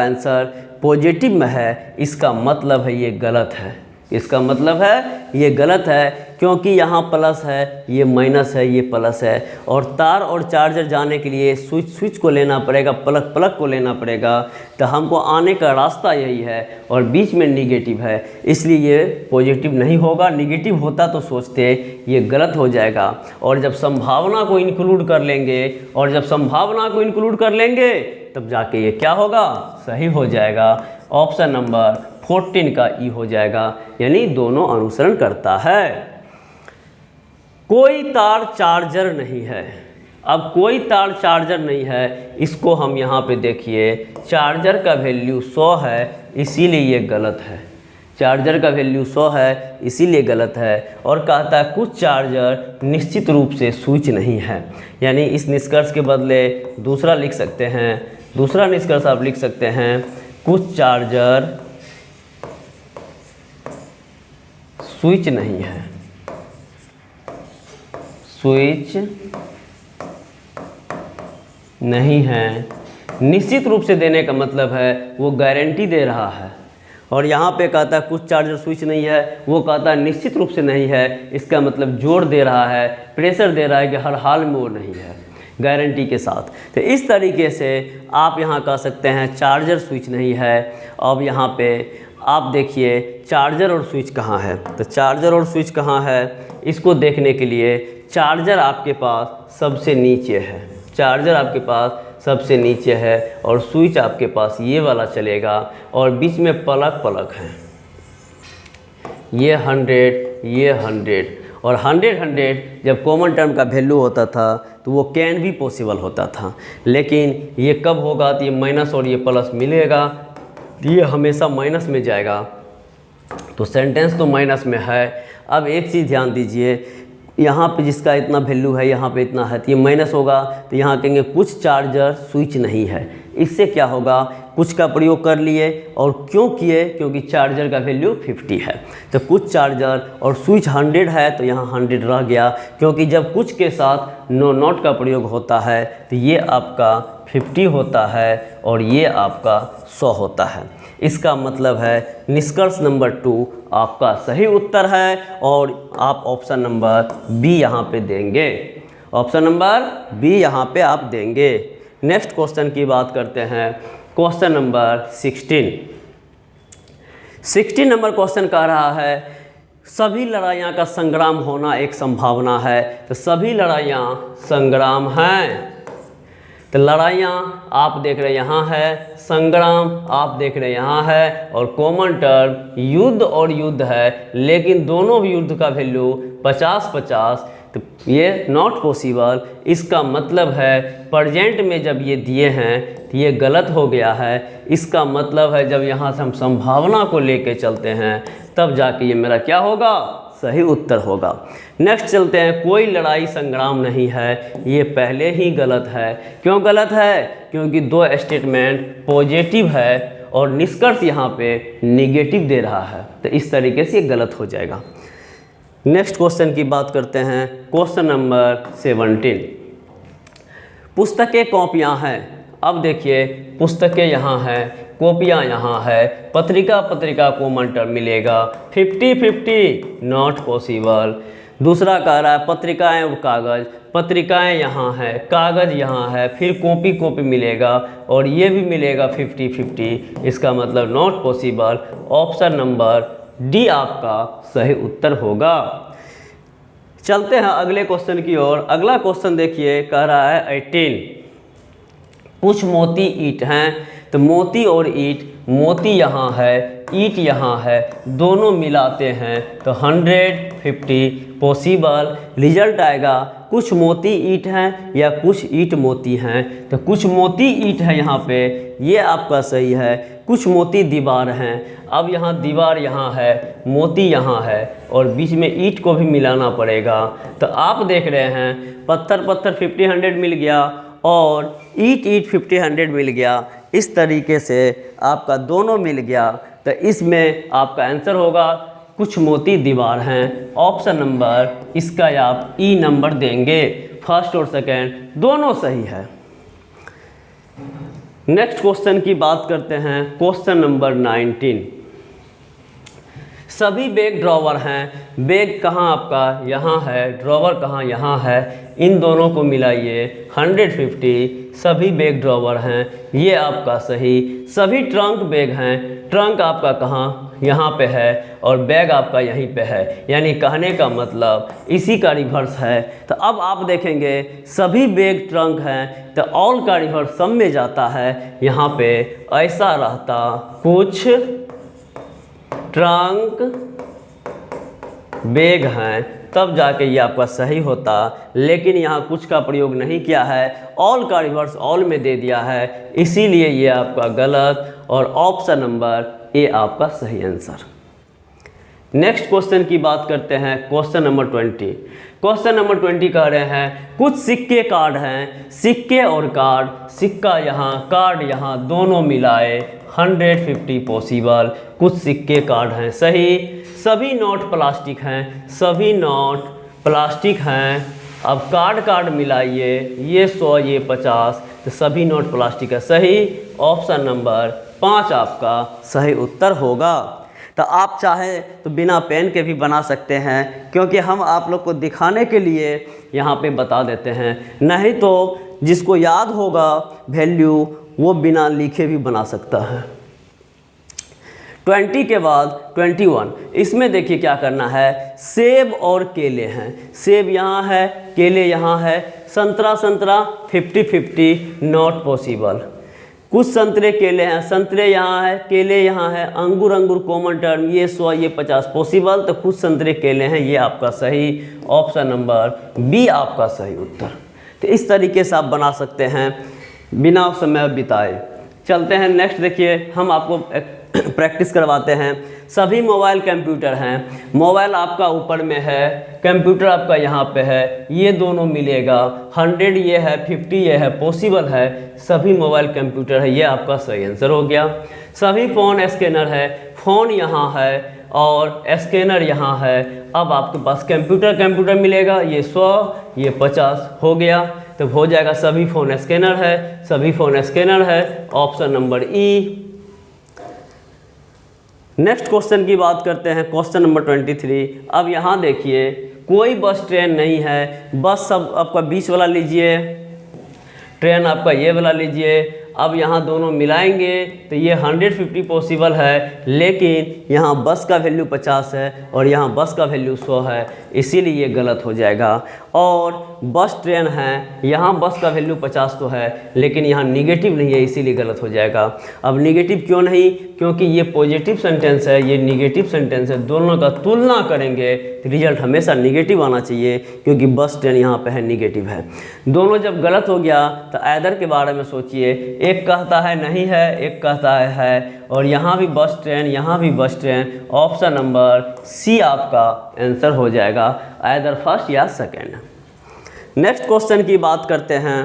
आंसर पॉजिटिव में है, इसका मतलब है ये गलत है। इसका मतलब है ये गलत है, क्योंकि यहाँ प्लस है, ये माइनस है, ये प्लस है, और तार और चार्जर जाने के लिए स्विच को लेना पड़ेगा, प्लग को लेना पड़ेगा। तो हमको आने का रास्ता यही है और बीच में निगेटिव है, इसलिए ये पॉजिटिव नहीं होगा। निगेटिव होता तो सोचते, ये गलत हो जाएगा। और जब संभावना को इंक्लूड कर लेंगे तब जाके ये क्या होगा, सही हो जाएगा। ऑप्शन नंबर 14 का ई हो जाएगा, यानी दोनों अनुसरण करता है। कोई तार चार्जर नहीं है। अब कोई तार चार्जर नहीं है, इसको हम यहाँ पे देखिए, चार्जर का वैल्यू 100 है, इसीलिए ये गलत है। चार्जर का वैल्यू 100 है, इसीलिए गलत है। और कहता है कुछ चार्जर निश्चित रूप से स्विच नहीं है, यानी इस निष्कर्ष के बदले दूसरा लिख सकते हैं। दूसरा निष्कर्ष आप लिख सकते हैं, कुछ चार्जर स्विच नहीं है। स्विच नहीं है, निश्चित रूप से देने का मतलब है वो गारंटी दे रहा है। और यहाँ पे कहता है कुछ चार्जर स्विच नहीं है, वो कहता है निश्चित रूप से नहीं है, इसका मतलब जोर दे रहा है, प्रेशर दे रहा है कि हर हाल में वो नहीं है, गारंटी के साथ। तो इस तरीके से आप यहाँ कह सकते हैं चार्जर स्विच नहीं है। अब यहाँ पे आप देखिए चार्जर और स्विच कहाँ है। तो चार्जर और स्विच कहाँ है, इसको देखने के लिए चार्जर आपके पास सबसे नीचे है, चार्जर आपके पास सबसे नीचे है, और स्विच आपके पास ये वाला चलेगा, और बीच में प्लग है, ये 100, ये 100। और 100 जब कॉमन टर्म का वैल्यू होता था तो वो कैन भी पॉसिबल होता था, लेकिन ये कब होगा, तो ये माइनस और ये प्लस मिलेगा, ये हमेशा माइनस में जाएगा, तो सेंटेंस तो माइनस में है। अब एक चीज़ ध्यान दीजिए, यहाँ पे जिसका इतना वैल्यू है, यहाँ पे इतना है, तो ये माइनस होगा, तो यहाँ कहेंगे कुछ चार्जर स्विच नहीं है। इससे क्या होगा, कुछ का प्रयोग कर लिए, और क्यों किए, क्योंकि चार्जर का वैल्यू 50 है, तो कुछ चार्जर, और स्विच 100 है तो यहाँ 100 रह गया, क्योंकि जब कुछ के साथ नो नॉट का प्रयोग होता है तो ये आपका 50 होता है और ये आपका 100 होता है। इसका मतलब है निष्कर्ष नंबर 2 आपका सही उत्तर है, और आप ऑप्शन नंबर बी यहाँ पे देंगे। ऑप्शन नंबर बी यहाँ पे आप देंगे। नेक्स्ट क्वेश्चन की बात करते हैं, क्वेश्चन नंबर 16 नंबर क्वेश्चन कह रहा है सभी लड़ाइयाँ का संग्राम होना एक संभावना है। तो सभी लड़ाइयाँ संग्राम हैं, तो लड़ाइयाँ आप देख रहे यहाँ है, संग्राम आप देख रहे यहाँ है, और कॉमन टर्म युद्ध और युद्ध है, लेकिन दोनों भी युद्ध का वैल्यू 50-50, तो ये नॉट पॉसिबल। इसका मतलब है प्रेजेंट में जब ये दिए हैं तो ये गलत हो गया है। इसका मतलब है जब यहाँ से हम संभावना को लेके चलते हैं तब जाके ये मेरा क्या होगा, सही उत्तर होगा। नेक्स्ट चलते हैं, कोई लड़ाई संग्राम नहीं है, ये पहले ही गलत है। क्यों गलत है, क्योंकि दो स्टेटमेंट पॉजिटिव है और निष्कर्ष यहाँ पे निगेटिव दे रहा है, तो इस तरीके से ये गलत हो जाएगा। नेक्स्ट क्वेश्चन की बात करते हैं, क्वेश्चन नंबर 17। पुस्तकें कॉपियाँ हैं। अब देखिए पुस्तकें यहाँ हैं, कॉपियाँ यहाँ है, पत्रिका कॉमन टर्म मिलेगा, 50-50 नॉट पॉसिबल। दूसरा कह रहा है पत्रिकाएं और कागज़, पत्रिकाएं यहाँ है, कागज़ यहाँ है, फिर कॉपी मिलेगा, और ये भी मिलेगा 50-50, इसका मतलब not possible. Option number D आपका सही उत्तर होगा। चलते हैं अगले क्वेश्चन की ओर। अगला क्वेश्चन देखिए, कह रहा है 18, कुछ मोती ईंट हैं। तो मोती और ईंट, मोती यहाँ है, ईंट यहाँ है, दोनों मिलाते हैं तो 150 पॉसिबल। रिजल्ट आएगा कुछ मोती ईंट हैं या कुछ ईंट मोती हैं। तो कुछ मोती ईंट है यहाँ पे, ये आपका सही है। कुछ मोती दीवार हैं। अब यहाँ दीवार यहाँ है, मोती यहाँ है, और बीच में ईंट को भी मिलाना पड़ेगा। तो आप देख रहे हैं पत्थर 50-100 मिल गया, और ईंट 50-100 मिल गया। इस तरीके से आपका दोनों मिल गया, तो इसमें आपका आंसर होगा कुछ मोती दीवार हैं। ऑप्शन नंबर इसका आप ई नंबर देंगे, फर्स्ट और सेकंड दोनों सही है। नेक्स्ट क्वेश्चन की बात करते हैं, क्वेश्चन नंबर 19। सभी बैग ड्रॉवर हैं। बैग कहाँ आपका यहाँ है, ड्रॉवर कहाँ यहाँ है, इन दोनों को मिलाइए 150 सभी बैग ड्रॉवर हैं, ये आपका सही। सभी ट्रंक बैग हैं, ट्रंक आपका कहाँ यहाँ पे है और बैग आपका यहीं पे है, यानी कहने का मतलब इसी का रिवर्स है। तो अब आप देखेंगे सभी बैग ट्रंक हैं तो ऑल का रिवर्स सब में जाता है, यहाँ पे ऐसा रहता कुछ ट्रंक बैग हैं, तब जाके ये आपका सही होता। लेकिन यहाँ कुछ का प्रयोग नहीं किया है, ऑल का रिवर्स ऑल में दे दिया है, इसीलिए ये आपका गलत और ऑप्शन नंबर ए आपका सही आंसर। नेक्स्ट क्वेश्चन की बात करते हैं, क्वेश्चन नंबर 20। क्वेश्चन नंबर 20 कह रहे हैं कुछ सिक्के कार्ड हैं, सिक्के और कार्ड, सिक्का यहाँ कार्ड यहाँ दोनों मिलाए 150 पॉसिबल। कुछ सिक्के कार्ड हैं, सही। सभी नोट प्लास्टिक हैं, सभी नोट प्लास्टिक हैं। अब कार्ड मिलाइए, ये 100 ये 50, तो सभी नोट प्लास्टिक है, सही। ऑप्शन नंबर 5 आपका सही उत्तर होगा। तो आप चाहें तो बिना पेन के भी बना सकते हैं, क्योंकि हम आप लोग को दिखाने के लिए यहाँ पे बता देते हैं, नहीं तो जिसको याद होगा वैल्यू वो बिना लिखे भी बना सकता है। 20 के बाद 21, इसमें देखिए क्या करना है। सेब और केले हैं, सेब यहाँ है, केले यहाँ है। संतरा 50-50 नॉट पॉसिबल। कुछ संतरे केले हैं, संतरे यहाँ है, केले यहाँ है। अंगूर कॉमन टर्म, ये 100 ये 50 पॉसिबल। तो कुछ संतरे केले हैं, ये आपका सही। ऑप्शन नंबर बी आपका सही उत्तर। तो इस तरीके से आप बना सकते हैं बिना समय बिताए। चलते हैं नेक्स्ट, देखिए हम आपको प्रैक्टिस करवाते हैं। सभी मोबाइल कंप्यूटर हैं, मोबाइल आपका ऊपर में है, कंप्यूटर आपका यहाँ पे है, ये दोनों मिलेगा 100 ये है 50 ये है, पॉसिबल है। सभी मोबाइल कंप्यूटर है, ये आपका सही आंसर हो गया। सभी फ़ोन स्कैनर है, फ़ोन यहाँ है और स्कैनर यहाँ है। अब आपके पास कंप्यूटर मिलेगा, ये 100 ये 50 हो गया, तो हो जाएगा सभी फ़ोन स्कैनर है, सभी फ़ोन स्कैनर है। ऑप्शन नंबर ई। नेक्स्ट क्वेश्चन की बात करते हैं, क्वेश्चन नंबर 23। अब यहाँ देखिए कोई बस ट्रेन नहीं है, बस सब आपका बीच वाला लीजिए, ट्रेन आपका ये वाला लीजिए। अब यहाँ दोनों मिलाएंगे तो ये 150 पॉसिबल है, लेकिन यहाँ बस का वैल्यू 50 है और यहाँ बस का वैल्यू 100 है, इसीलिए ये गलत हो जाएगा। और बस ट्रेन है, यहाँ बस का वैल्यू 50 तो है, लेकिन यहाँ निगेटिव नहीं है, इसीलिए गलत हो जाएगा। अब निगेटिव क्यों नहीं, क्योंकि ये पॉजिटिव सेंटेंस है, ये निगेटिव सेंटेंस है, दोनों का तुलना करेंगे तो रिजल्ट हमेशा निगेटिव आना चाहिए, क्योंकि बस ट्रेन यहाँ पे है, निगेटिव है। दोनों जब गलत हो गया तो ऐदर के बारे में सोचिए, एक कहता है नहीं है, एक कहता है, और यहाँ भी बस ट्रेन, यहाँ भी bus train. Option number C आपका आंसर हो जाएगा, ऐदर फर्स्ट या सेकंड। नेक्स्ट क्वेश्चन की बात करते हैं,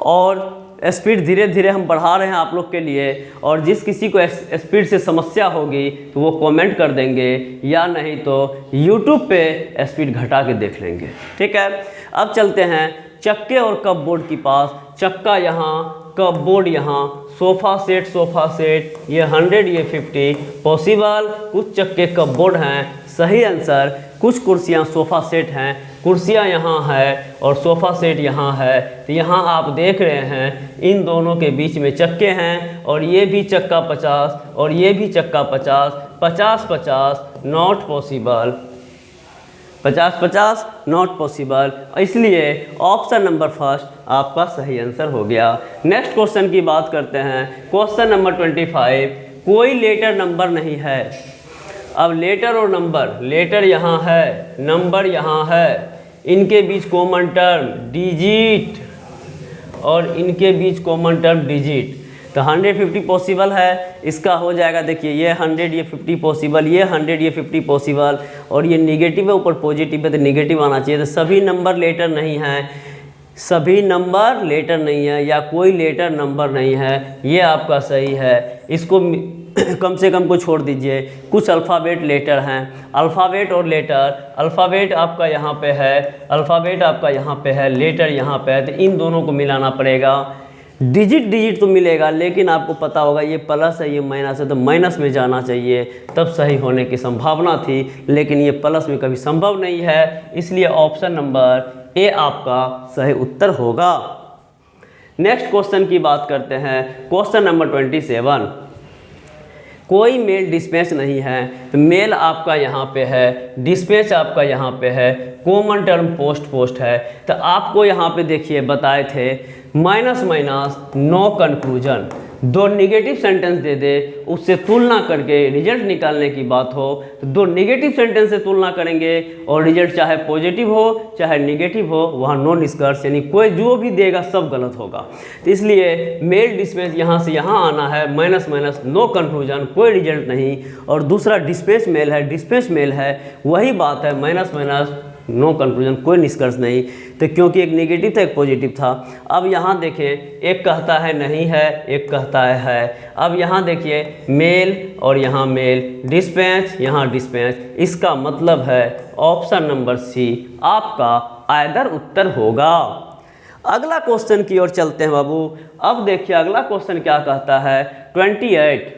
और स्पीड धीरे धीरे हम बढ़ा रहे हैं आप लोग के लिए, और जिस किसी को स्पीड से समस्या होगी तो वो कमेंट कर देंगे, या नहीं तो यूट्यूब पे स्पीड घटा के देख लेंगे, ठीक है। अब चलते हैं चक्के और कपबोर्ड के पास। चक्का यहाँ, कपबोर्ड यहाँ, सोफ़ा सेट, ये 100 ये 50 पॉसिबल। कुछ चक्के कपबोर्ड हैं, सही आंसर। कुछ कुर्सियाँ सोफ़ा सेट हैं, कुर्सियाँ यहाँ है और सोफ़ा सेट यहाँ है, तो यहाँ आप देख रहे हैं इन दोनों के बीच में चक्के हैं, और ये भी चक्का 50 और ये भी चक्का 50, 50-50 नॉट पॉसिबल, 50-50 नॉट पॉसिबल, इसलिए ऑप्शन नंबर फर्स्ट आपका सही आंसर हो गया। नेक्स्ट क्वेश्चन की बात करते हैं, क्वेश्चन नंबर 25। कोई लेटर नंबर नहीं है। अब लेटर और नंबर, लेटर यहाँ है, नंबर यहाँ है, इनके बीच कॉमन टर्म डिजिट और इनके बीच कॉमन टर्म डिजिट, तो 150 पॉसिबल है, इसका हो जाएगा। देखिए ये 100 ये 50 पॉसिबल, ये 100 ये 50 पॉसिबल, और ये निगेटिव है ऊपर पॉजिटिव है तो निगेटिव आना चाहिए। तो सभी नंबर लेटर नहीं है, सभी नंबर लेटर नहीं है, या कोई लेटर नंबर नहीं है, ये आपका सही है। इसको कम से कम को छोड़ दीजिए। कुछ अल्फ़ाबेट लेटर हैं, अल्फ़ाबेट और लेटर, अल्फ़ाबेट आपका यहाँ पे है, अल्फ़ाबेट आपका यहाँ पे है, लेटर यहाँ पे है, तो इन दोनों को मिलाना पड़ेगा। डिजिट डिजिट तो मिलेगा, लेकिन आपको पता होगा ये प्लस है ये माइनस है, तो माइनस में जाना चाहिए तब सही होने की संभावना थी, लेकिन ये प्लस में कभी संभव नहीं है, इसलिए ऑप्शन नंबर ए आपका सही उत्तर होगा। नेक्स्ट क्वेश्चन की बात करते हैं, क्वेश्चन नंबर 27। कोई मेल डिस्पैच नहीं है, तो मेल आपका यहाँ पे है, डिस्पैच आपका यहाँ पे है, कॉमन टर्म पोस्ट है। तो आपको यहाँ पे देखिए बताए थे माइनस माइनस नो कंक्लूजन, दो निगेटिव सेंटेंस दे दे, उससे तुलना करके रिजल्ट निकालने की बात हो तो दो निगेटिव सेंटेंस से तुलना करेंगे और रिजल्ट चाहे पॉजिटिव हो चाहे निगेटिव हो, वहाँ नो निष्कर्ष, यानी कोई जो भी देगा सब गलत होगा। तो इसलिए मेल डिस्पैच यहाँ से यहाँ आना है, माइनस माइनस नो कंक्लूजन, कोई रिजल्ट नहीं। और दूसरा डिस्पैच मेल है, डिस्पैच मेल है, वही बात है, माइनस माइनस नो कंक्लूजन, कोई निष्कर्ष नहीं। तो क्योंकि एक नेगेटिव था एक पॉजिटिव था। अब यहाँ देखें, एक कहता है नहीं है, एक कहता है। अब यहाँ देखिए मेल और यहाँ मेल, डिस्पैच यहाँ डिस्पैच, इसका मतलब है ऑप्शन नंबर सी आपका आइदर उत्तर होगा। अगला क्वेश्चन की ओर चलते हैं बाबू। अब देखिए अगला क्वेश्चन क्या कहता है, 28,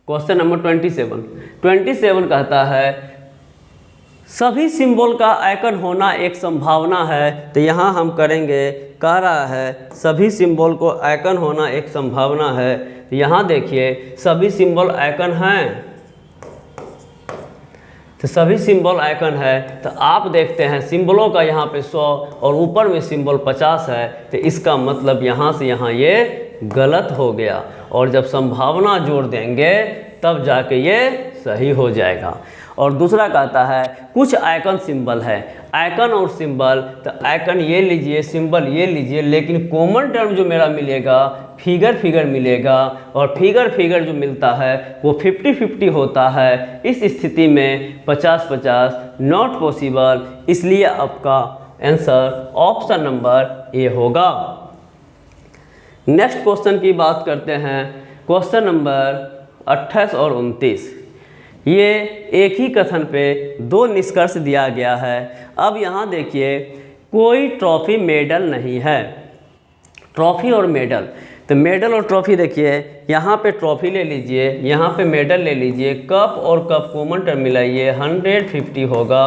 क्वेश्चन नंबर 27 कहता है सभी सिंबल का आइकन होना एक संभावना है। तो यहाँ हम करेंगे, कह रहा है सभी सिंबल को आइकन होना एक संभावना है। तो यहाँ देखिए सभी सिंबल आइकन हैं, तो सभी सिंबल आइकन है। तो आप देखते हैं सिंबलों का यहाँ पे 100 और ऊपर में सिंबल 50 है, तो इसका मतलब यहाँ से यहाँ ये गलत हो गया। और जब संभावना जोड़ देंगे तब जाके ये सही हो जाएगा। और दूसरा कहता है कुछ आइकन सिंबल है, आइकन और सिंबल, तो आइकन ये लीजिए सिंबल ये लीजिए, लेकिन कॉमन टर्म जो मेरा मिलेगा फिगर मिलेगा, और फिगर जो मिलता है वो 50-50 होता है। इस स्थिति में 50-50 नॉट पॉसिबल, इसलिए आपका आंसर ऑप्शन नंबर ए होगा। नेक्स्ट क्वेश्चन की बात करते हैं, क्वेश्चन नंबर 28 और 29। ये एक ही कथन पे दो निष्कर्ष दिया गया है। अब यहाँ देखिए कोई ट्रॉफी मेडल नहीं है, ट्रॉफी और मेडल, तो मेडल और ट्रॉफी देखिए यहाँ पे ट्रॉफी ले लीजिए, यहाँ पे मेडल ले लीजिए, कप और कप कॉमन टर्म मिलाइए, 150 होगा,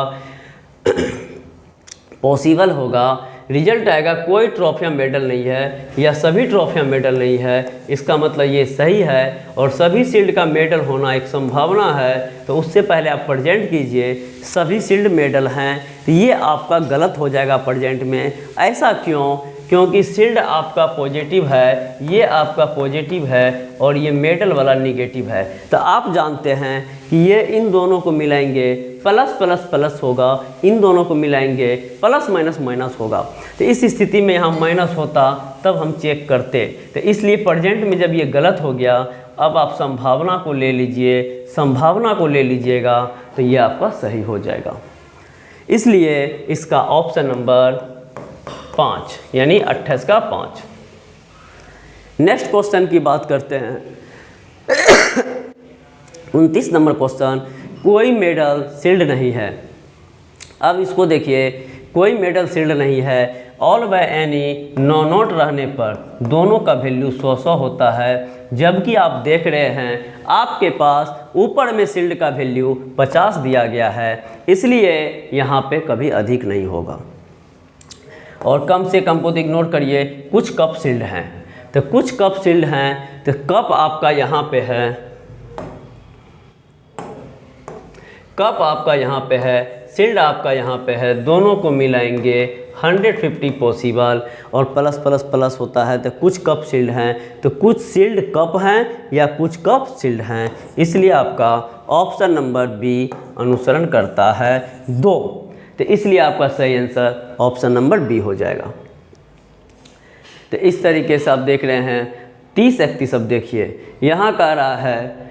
पॉसिबल होगा, रिजल्ट आएगा कोई ट्रॉफियाँ मेडल नहीं है या सभी ट्रॉफियाँ मेडल नहीं है। इसका मतलब ये सही है, और सभी शील्ड का मेडल होना एक संभावना है। तो उससे पहले आप प्रेजेंट कीजिए सभी शील्ड मेडल हैं, तो ये आपका गलत हो जाएगा प्रेजेंट में। ऐसा क्यों? क्योंकि शील्ड आपका पॉजिटिव है, ये आपका पॉजिटिव है, और ये मेडल वाला निगेटिव है। तो आप जानते हैं कि ये इन दोनों को मिलाएंगे प्लस प्लस प्लस होगा, इन दोनों को मिलाएंगे प्लस माइनस माइनस होगा। तो इस स्थिति में यहाँ माइनस होता तब हम चेक करते। तो इसलिए प्रेजेंट में जब ये गलत हो गया, अब आप संभावना को ले लीजिए, संभावना को ले लीजिएगा तो ये आपका सही हो जाएगा। इसलिए इसका ऑप्शन नंबर 5 यानी 28 का 5। नेक्स्ट क्वेश्चन की बात करते हैं 29 नंबर क्वेश्चन, कोई मेडल शील्ड नहीं है। अब इसको देखिए, कोई मेडल शील्ड नहीं है, all by any no note रहने पर दोनों का वैल्यू 100 होता है, जबकि आप देख रहे हैं आपके पास ऊपर में शील्ड का वैल्यू 50 दिया गया है, इसलिए यहाँ पे कभी अधिक नहीं होगा। और कम से कम को इग्नोर करिए, कुछ कप शील्ड हैं, तो कुछ कप शील्ड हैं, तो कप आपका यहाँ पे है, कप आपका यहाँ पे है, शील्ड आपका यहाँ पे है, दोनों को मिलाएंगे 150 पॉसिबल, और प्लस प्लस प्लस होता है। तो कुछ कप शील्ड हैं, तो कुछ शील्ड कप हैं या कुछ कप शील्ड हैं, इसलिए आपका ऑप्शन नंबर बी अनुसरण करता है 2। तो इसलिए आपका सही आंसर ऑप्शन नंबर बी हो जाएगा। तो इस तरीके से आप देख रहे हैं 30-31। अब देखिए यहाँ कह रहा है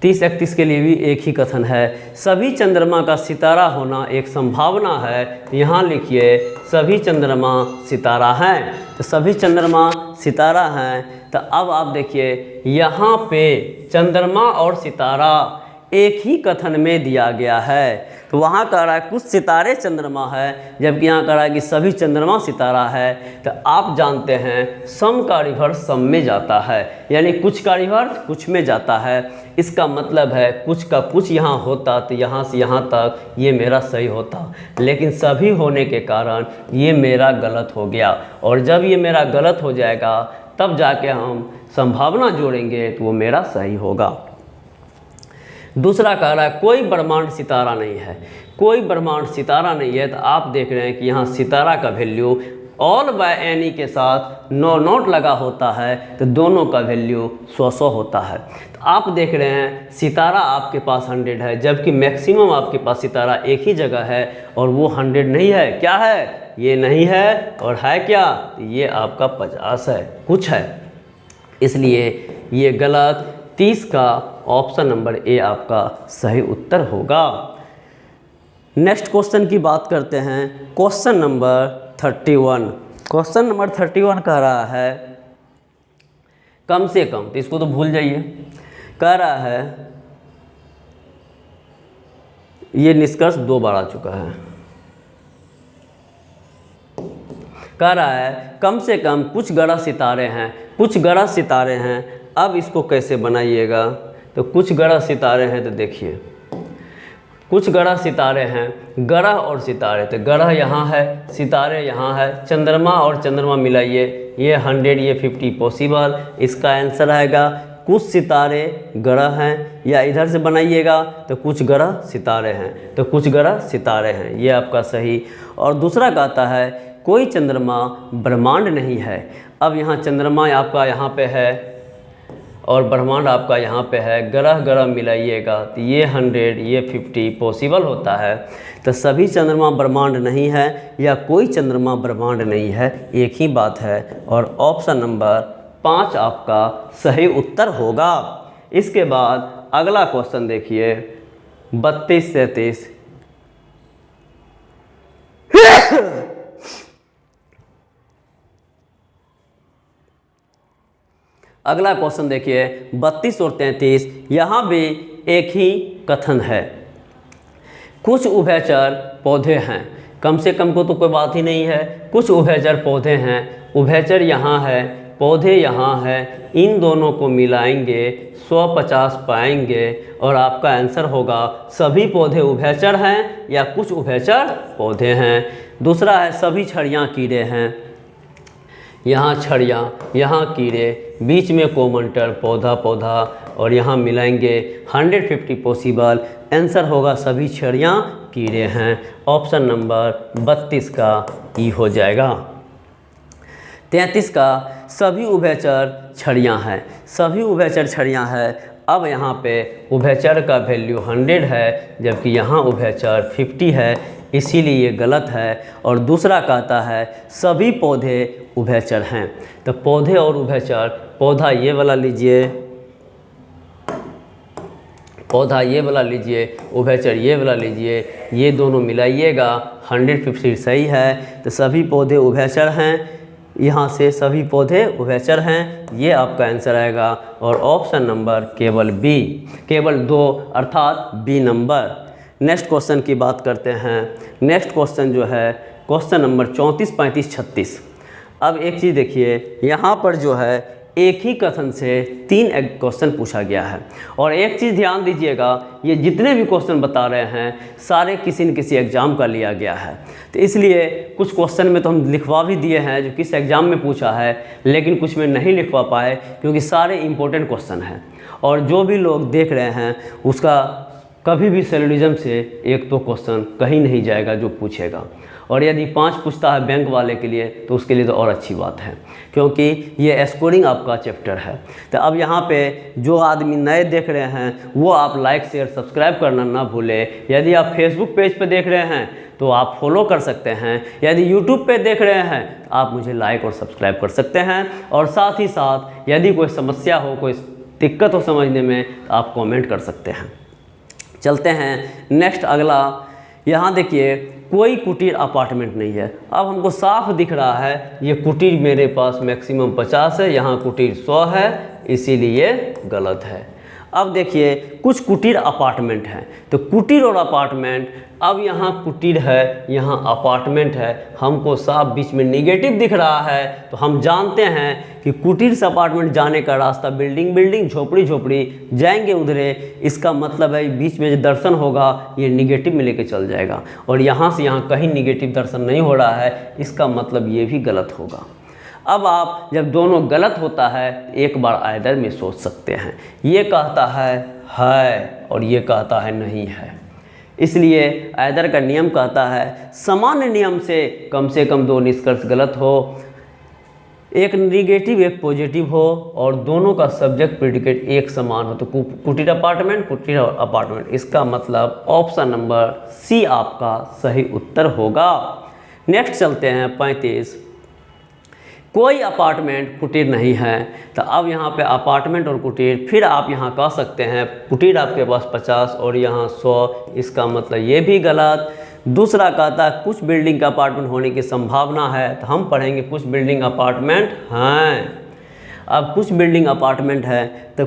30-31 के लिए भी एक ही कथन है, सभी चंद्रमा का सितारा होना एक संभावना है। यहाँ लिखिए सभी चंद्रमा सितारा हैं, तो सभी चंद्रमा सितारा हैं। तो अब आप देखिए यहाँ पे चंद्रमा और सितारा एक ही कथन में दिया गया है। तो वहाँ कह रहा है कुछ सितारे चंद्रमा है, जबकि यहाँ कह रहा है कि सभी चंद्रमा सितारा है। तो आप जानते हैं सम का रिवर्स सम में जाता है, यानी कुछ का रिवर्स कुछ में जाता है। इसका मतलब है कुछ का कुछ यहाँ होता तो यहाँ से यहाँ तक ये मेरा सही होता, लेकिन सभी होने के कारण ये मेरा गलत हो गया। और जब ये मेरा गलत हो जाएगा तब जाके हम संभावना जोड़ेंगे तो वो मेरा सही होगा। दूसरा कह रहा है कोई ब्रह्मांड सितारा नहीं है। कोई ब्रह्मांड सितारा नहीं है, तो आप देख रहे हैं कि यहाँ सितारा का वैल्यू ऑल बाय एनी के साथ नॉट लगा होता है, तो दोनों का वैल्यू 100 होता है। तो आप देख रहे हैं सितारा आपके पास 100 है, जबकि मैक्सिमम आपके पास सितारा एक ही जगह है और वो 100 नहीं है। क्या है? ये नहीं है। और है क्या? ये आपका 50 है, कुछ है, इसलिए ये गलत। 30 का ऑप्शन नंबर ए आपका सही उत्तर होगा। नेक्स्ट क्वेश्चन की बात करते हैं। Question number 31। क्वेश्चन नंबर 31 कह रहा है कम से कम, तो इसको तो भूल जाइए, कह रहा है ये निष्कर्ष 2 बार आ चुका है। कह रहा है कम से कम कुछ ग्रह सितारे हैं, कुछ ग्रह सितारे हैं। अब इसको कैसे बनाइएगा? तो कुछ ग्रह सितारे हैं, तो देखिए कुछ ग्रह सितारे हैं, ग्रह और सितारे, तो ग्रह यहाँ है, सितारे यहाँ है, चंद्रमा और चंद्रमा मिलाइए, ये 100 ये 50 पॉसिबल। इसका आंसर आएगा कुछ सितारे ग्रह हैं, या इधर से बनाइएगा तो कुछ ग्रह सितारे हैं, तो कुछ ग्रह सितारे हैं, ये आपका सही। और दूसरा कहता है कोई चंद्रमा ब्रह्मांड नहीं है। अब यहाँ चंद्रमा आपका यहाँ पे है और ब्रह्मांड आपका यहाँ पे है, ग्रह ग्रह मिलाइएगा तो ये 100 ये 50 पॉसिबल होता है। तो सभी चंद्रमा ब्रह्मांड नहीं है या कोई चंद्रमा ब्रह्मांड नहीं है, एक ही बात है। और ऑप्शन नंबर 5 आपका सही उत्तर होगा। इसके बाद अगला क्वेश्चन देखिए 32-33। अगला क्वेश्चन देखिए 32 और 33। यहाँ भी एक ही कथन है, कुछ उभयचर पौधे हैं। कम से कम को तो कोई बात ही नहीं है, कुछ उभयचर पौधे हैं। उभयचर यहाँ है, पौधे यहाँ है, इन दोनों को मिलाएंगे 150 पाएंगे और आपका आंसर होगा सभी पौधे उभयचर हैं या कुछ उभयचर पौधे हैं। दूसरा है सभी छड़ियाँ कीड़े हैं, यहाँ छड़ियाँ यहाँ कीड़े, बीच में कॉमन टर्म पौधा पौधा और यहाँ मिलाएंगे 150 पॉसिबल। आंसर होगा सभी छड़ियाँ कीड़े हैं। ऑप्शन नंबर 32 का ई हो जाएगा। 33 का सभी उभयचर छड़ियाँ हैं, सभी उभयचर छड़ियाँ हैं। अब यहाँ पे उभयचर का वैल्यू 100 है, जबकि यहाँ उभयचर 50 है, इसीलिए ये गलत है। और दूसरा कहता है सभी पौधे उभयचर हैं। तो पौधे और उभयचर, पौधा ये वाला लीजिए, पौधा ये वाला लीजिए, उभयचर ये वाला लीजिए, ये दोनों मिलाइएगा 150 सही है। तो सभी पौधे उभयचर हैं, यहाँ से सभी पौधे उभयचर हैं, ये आपका आंसर आएगा। और ऑप्शन नंबर केवल बी, केवल 2 अर्थात बी नंबर। नेक्स्ट क्वेश्चन की बात करते हैं। नेक्स्ट क्वेश्चन जो है क्वेश्चन नंबर 34, 35, 36। अब एक चीज़ देखिए, यहाँ पर जो है एक ही कथन से 3 क्वेश्चन पूछा गया है। और एक चीज़ ध्यान दीजिएगा, ये जितने भी क्वेश्चन बता रहे हैं सारे किसी न किसी एग्ज़ाम का लिया गया है। तो इसलिए कुछ क्वेश्चन में तो हम लिखवा भी दिए हैं जो किस एग्ज़ाम में पूछा है, लेकिन कुछ में नहीं लिखवा पाए क्योंकि सारे इंपॉर्टेंट क्वेश्चन हैं। और जो भी लोग देख रहे हैं उसका कभी भी सेलुलिज्म से एक तो क्वेश्चन कहीं नहीं जाएगा जो पूछेगा। और यदि 5 पूछता है बैंक वाले के लिए तो उसके लिए तो और अच्छी बात है, क्योंकि ये स्कोरिंग आपका चैप्टर है। तो अब यहाँ पे जो आदमी नए देख रहे हैं वो आप लाइक शेयर सब्सक्राइब करना ना भूलें। यदि आप फेसबुक पेज पे देख रहे हैं तो आप फॉलो कर सकते हैं। यदि यूट्यूब पे देख रहे हैं तो आप मुझे लाइक और सब्सक्राइब कर सकते हैं। और साथ ही साथ यदि कोई समस्या हो, कोई दिक्कत हो समझने में, तो आप कॉमेंट कर सकते हैं। चलते हैं नेक्स्ट अगला। यहाँ देखिए कोई कुटीर अपार्टमेंट नहीं है। अब हमको साफ दिख रहा है ये कुटीर मेरे पास मैक्सिमम 50 है, यहाँ कुटीर 100 है, इसीलिए गलत है। अब देखिए कुछ कुटीर अपार्टमेंट हैं, तो कुटीर और अपार्टमेंट, अब यहाँ कुटीर है, यहाँ अपार्टमेंट है, हमको साफ बीच में निगेटिव दिख रहा है, तो हम जानते हैं कि कुटीर से अपार्टमेंट जाने का रास्ता बिल्डिंग बिल्डिंग झोपड़ी झोपड़ी जाएंगे उधरे, इसका मतलब है बीच में जो दर्शन होगा ये निगेटिव में लेके चल जाएगा, और यहाँ से यहाँ कहीं निगेटिव दर्शन नहीं हो रहा है, इसका मतलब ये भी गलत होगा। अब आप जब दोनों गलत होता है एक बार आइदर में सोच सकते हैं, ये कहता है और ये कहता है नहीं है, इसलिए आइदर का नियम कहता है सामान्य नियम से कम दो निष्कर्ष गलत हो, एक निगेटिव एक पॉजिटिव हो और दोनों का सब्जेक्ट प्रेडिकेट एक समान हो, तो कुटीर अपार्टमेंट, इसका मतलब ऑप्शन नंबर सी आपका सही उत्तर होगा। नेक्स्ट चलते हैं 35, कोई अपार्टमेंट कुटीर नहीं है, तो अब यहाँ पे अपार्टमेंट और कुटीर, फिर आप यहाँ कह सकते हैं कुटीर आपके पास 50 और यहाँ 100, इसका मतलब ये भी गलत। दूसरा कहता है कुछ बिल्डिंग का अपार्टमेंट होने की संभावना है, तो हम पढ़ेंगे कुछ बिल्डिंग अपार्टमेंट हैं। अब कुछ बिल्डिंग अपार्टमेंट है, तो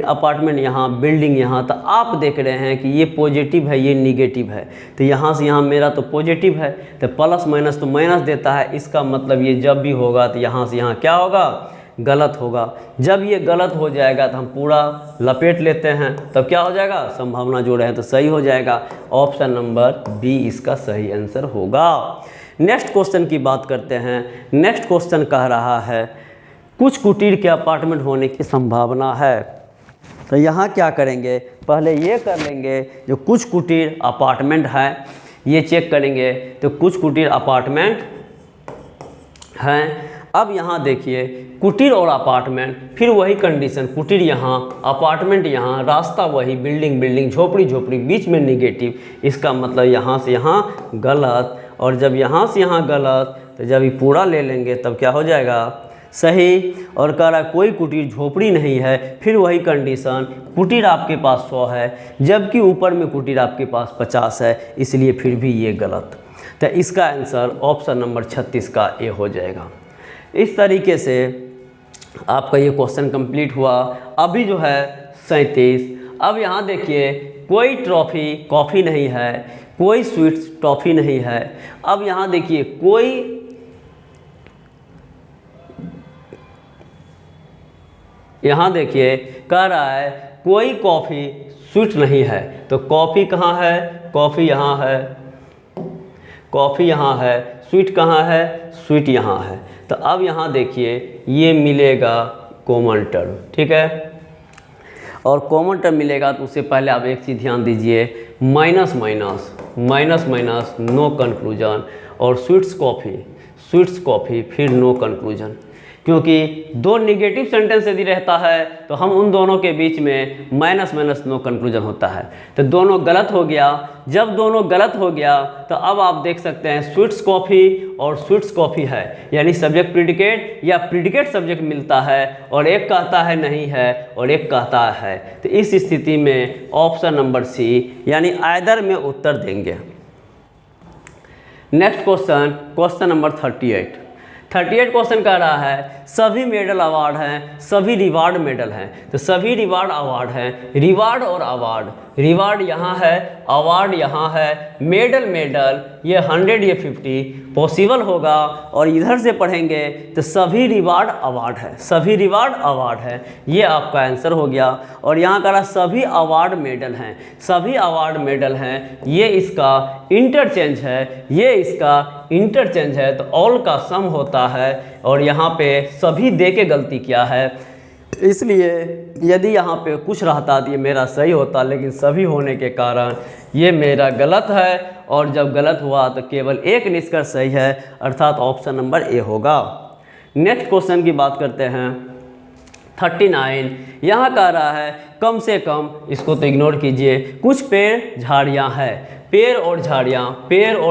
अपार्टमेंट यहाँ बिल्डिंग यहाँ, तो आप देख रहे हैं कि ये पॉजिटिव है ये निगेटिव है, तो यहाँ से यहाँ मेरा तो पॉजिटिव है, तो प्लस माइनस तो माइनस देता है, इसका मतलब ये जब भी होगा तो यहाँ से यहाँ क्या होगा, गलत होगा। जब ये गलत हो जाएगा तो हम पूरा लपेट लेते हैं, तब क्या हो जाएगा, संभावना जोड़े हैं तो सही हो जाएगा। ऑप्शन नंबर बी इसका सही आंसर होगा। नेक्स्ट क्वेश्चन की बात करते हैं। नेक्स्ट क्वेश्चन कह रहा है कुछ कुटीर के अपार्टमेंट होने की संभावना है, तो यहाँ क्या करेंगे, पहले ये कर लेंगे जो कुछ कुटीर अपार्टमेंट है ये चेक करेंगे, तो कुछ कुटीर अपार्टमेंट हैं। अब यहाँ देखिए कुटीर और अपार्टमेंट, फिर वही कंडीशन, कुटीर यहाँ अपार्टमेंट यहाँ, रास्ता वही बिल्डिंग बिल्डिंग झोपड़ी झोपड़ी, बीच में निगेटिव, इसका मतलब यहाँ से यहाँ गलत, और जब यहाँ से यहाँ गलत तो जब ये पूरा ले लेंगे तब क्या हो जाएगा, सही। और कह रहा है कोई कुटीर झोपड़ी नहीं है, फिर वही कंडीशन, कुटीर आपके पास 100 है जबकि ऊपर में कुटीर आपके पास 50 है, इसलिए फिर भी ये गलत। तो इसका आंसर ऑप्शन नंबर 36 का ए हो जाएगा। इस तरीके से आपका ये क्वेश्चन कंप्लीट हुआ। अभी जो है 37, अब यहाँ देखिए कोई ट्रॉफ़ी कॉफ़ी नहीं है, कोई स्वीट्स टॉफ़ी नहीं है। अब यहाँ देखिए कोई, यहाँ देखिए कह रहा है कोई कॉफ़ी स्वीट नहीं है, तो कॉफ़ी कहाँ है, कॉफ़ी यहाँ है, कॉफ़ी यहाँ है, स्वीट कहाँ है, स्वीट यहाँ है। तो अब यहाँ देखिए ये मिलेगा कॉमन टर्म, ठीक है, और कॉमन टर्म मिलेगा तो उससे पहले आप एक चीज़ ध्यान दीजिए, minus minus minus minus no conclusion, और स्वीट्स कॉफ़ी फिर नो कंक्लूजन, क्योंकि दो निगेटिव सेंटेंस यदि रहता है तो हम उन दोनों के बीच में माइनस माइनस नो कंक्लूजन होता है, तो दोनों गलत हो गया। जब दोनों गलत हो गया तो अब आप देख सकते हैं स्वीट्स कॉफ़ी और स्वीट्स कॉफ़ी है, यानी सब्जेक्ट प्रीडिकेट या प्रीडिकेट सब्जेक्ट मिलता है, और एक कहता है नहीं है और एक कहता है, तो इस स्थिति में ऑप्शन नंबर सी यानी आइदर में उत्तर देंगे। Next question, question number 38 question कह रहा है सभी मेडल अवार्ड हैं, सभी रिवार्ड मेडल हैं, तो सभी रिवार्ड अवार्ड हैं, रिवार्ड और अवार्ड, रिवार्ड यहाँ है, अवार्ड यहाँ है, मेडल ये 100 ये 50 पॉसिबल होगा, और इधर से पढ़ेंगे तो सभी रिवार्ड अवार्ड है, सभी रिवार्ड अवार्ड है, ये आपका आंसर हो गया। और यहाँ कह रहा सभी अवार्ड मेडल हैं, सभी अवार्ड मेडल हैं, ये इसका इंटरचेंज है, ये इसका इंटरचेंज है, तो ऑल का सम होता है, और यहाँ पे सभी दे के गलती किया है, इसलिए यदि यहाँ पे कुछ रहता तो ये मेरा सही होता, लेकिन सभी होने के कारण ये मेरा गलत है, और जब गलत हुआ तो केवल एक निष्कर्ष सही है, अर्थात ऑप्शन नंबर ए होगा। नेक्स्ट क्वेश्चन की बात करते हैं 39, यहाँ कह रहा है कम से कम, इसको तो इग्नोर कीजिए, कुछ पेड़ झाड़ियाँ हैं, पेड़ और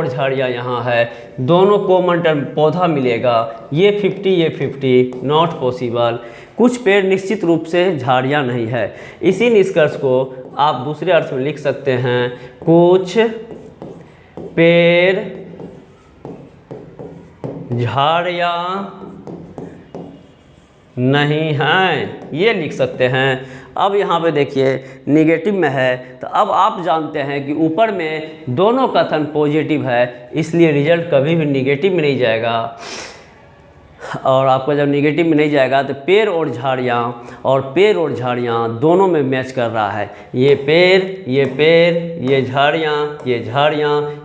झाड़ियाँ यहाँ है, दोनों कॉमन टर्म पौधा मिलेगा, ये 50 ये 50 नॉट पॉसिबल, कुछ पेड़ निश्चित रूप से झाड़ियाँ नहीं है। इसी निष्कर्ष को आप दूसरे अर्थ में लिख सकते हैं, कुछ पेड़ झाड़ियाँ नहीं हैं, ये लिख सकते हैं। अब यहाँ पे देखिए निगेटिव में है, तो अब आप जानते हैं कि ऊपर में दोनों कथन पॉजिटिव है, इसलिए रिजल्ट कभी भी निगेटिव में नहीं जाएगा। और आपका जब निगेटिव में नहीं जाएगा तो पेड़ और झाड़ियाँ दोनों में मैच कर रहा है। ये पेड़, ये झाड़ियाँ,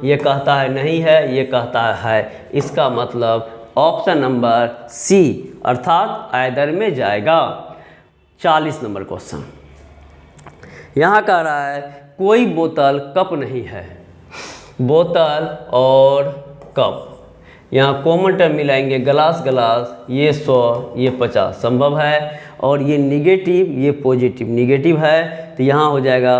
ये कहता है नहीं है, ये कहता है। इसका मतलब ऑप्शन नंबर सी अर्थात आइदर में जाएगा। 40 नंबर क्वेश्चन यहाँ कह रहा है कोई बोतल कप नहीं है। बोतल और कप, यहाँ कॉमन टर्म मिलाएंगे, गलास, ये 100, ये 50 संभव है। और ये निगेटिव, ये पॉजिटिव, निगेटिव है तो यहाँ हो जाएगा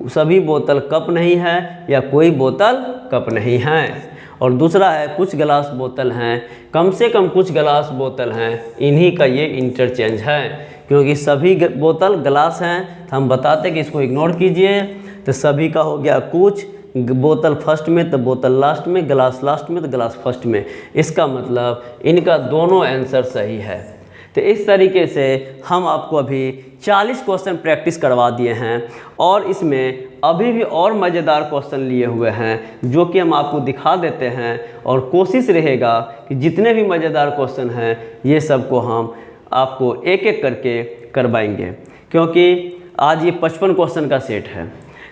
सभी बोतल कप नहीं है या कोई बोतल कप नहीं है। और दूसरा है कुछ गिलास बोतल हैं, कम से कम कुछ गिलास बोतल हैं, इन्हीं का ये इंटरचेंज है। क्योंकि सभी बोतल गिलास हैं तो हम बताते कि इसको इग्नोर कीजिए। तो सभी का हो गया कुछ, बोतल फर्स्ट में तो बोतल लास्ट में, गिलास लास्ट में तो गिलास फर्स्ट में। इसका मतलब इनका दोनों आंसर सही है। तो इस तरीके से हम आपको अभी 40 क्वेश्चन प्रैक्टिस करवा दिए हैं और इसमें अभी भी और मज़ेदार क्वेश्चन लिए हुए हैं जो कि हम आपको दिखा देते हैं। और कोशिश रहेगा कि जितने भी मज़ेदार क्वेश्चन हैं ये सब को हम आपको एक एक करके करवाएंगे, क्योंकि आज ये 55 क्वेश्चन का सेट है।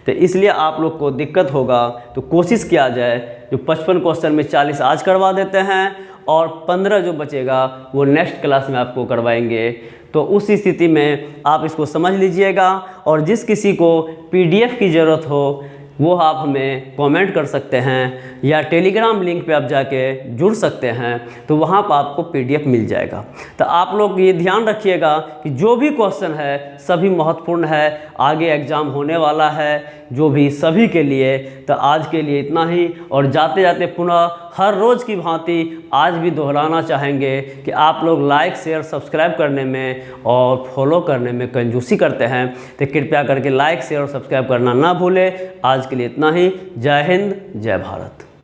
तो इसलिए आप लोग को दिक्कत होगा, तो कोशिश किया जाए जो 55 क्वेश्चन में 40 आज करवा देते हैं और 15 जो बचेगा वो नेक्स्ट क्लास में आपको करवाएंगे। तो उस स्थिति में आप इसको समझ लीजिएगा। और जिस किसी को PDF की ज़रूरत हो वो आप हमें कमेंट कर सकते हैं या टेलीग्राम लिंक पे आप जाके जुड़ सकते हैं, तो वहाँ पर आपको PDF मिल जाएगा। तो आप लोग ये ध्यान रखिएगा कि जो भी क्वेश्चन है सभी महत्वपूर्ण है, आगे एग्ज़ाम होने वाला है जो भी सभी के लिए। तो आज के लिए इतना ही। और जाते जाते पुनः हर रोज़ की भांति आज भी दोहराना चाहेंगे कि आप लोग लाइक, शेयर, सब्सक्राइब करने में और फॉलो करने में कंजूसी करते हैं, तो कृपया करके लाइक, शेयर और सब्सक्राइब करना ना भूलें। आज के लिए इतना ही। जय हिंद, जय भारत।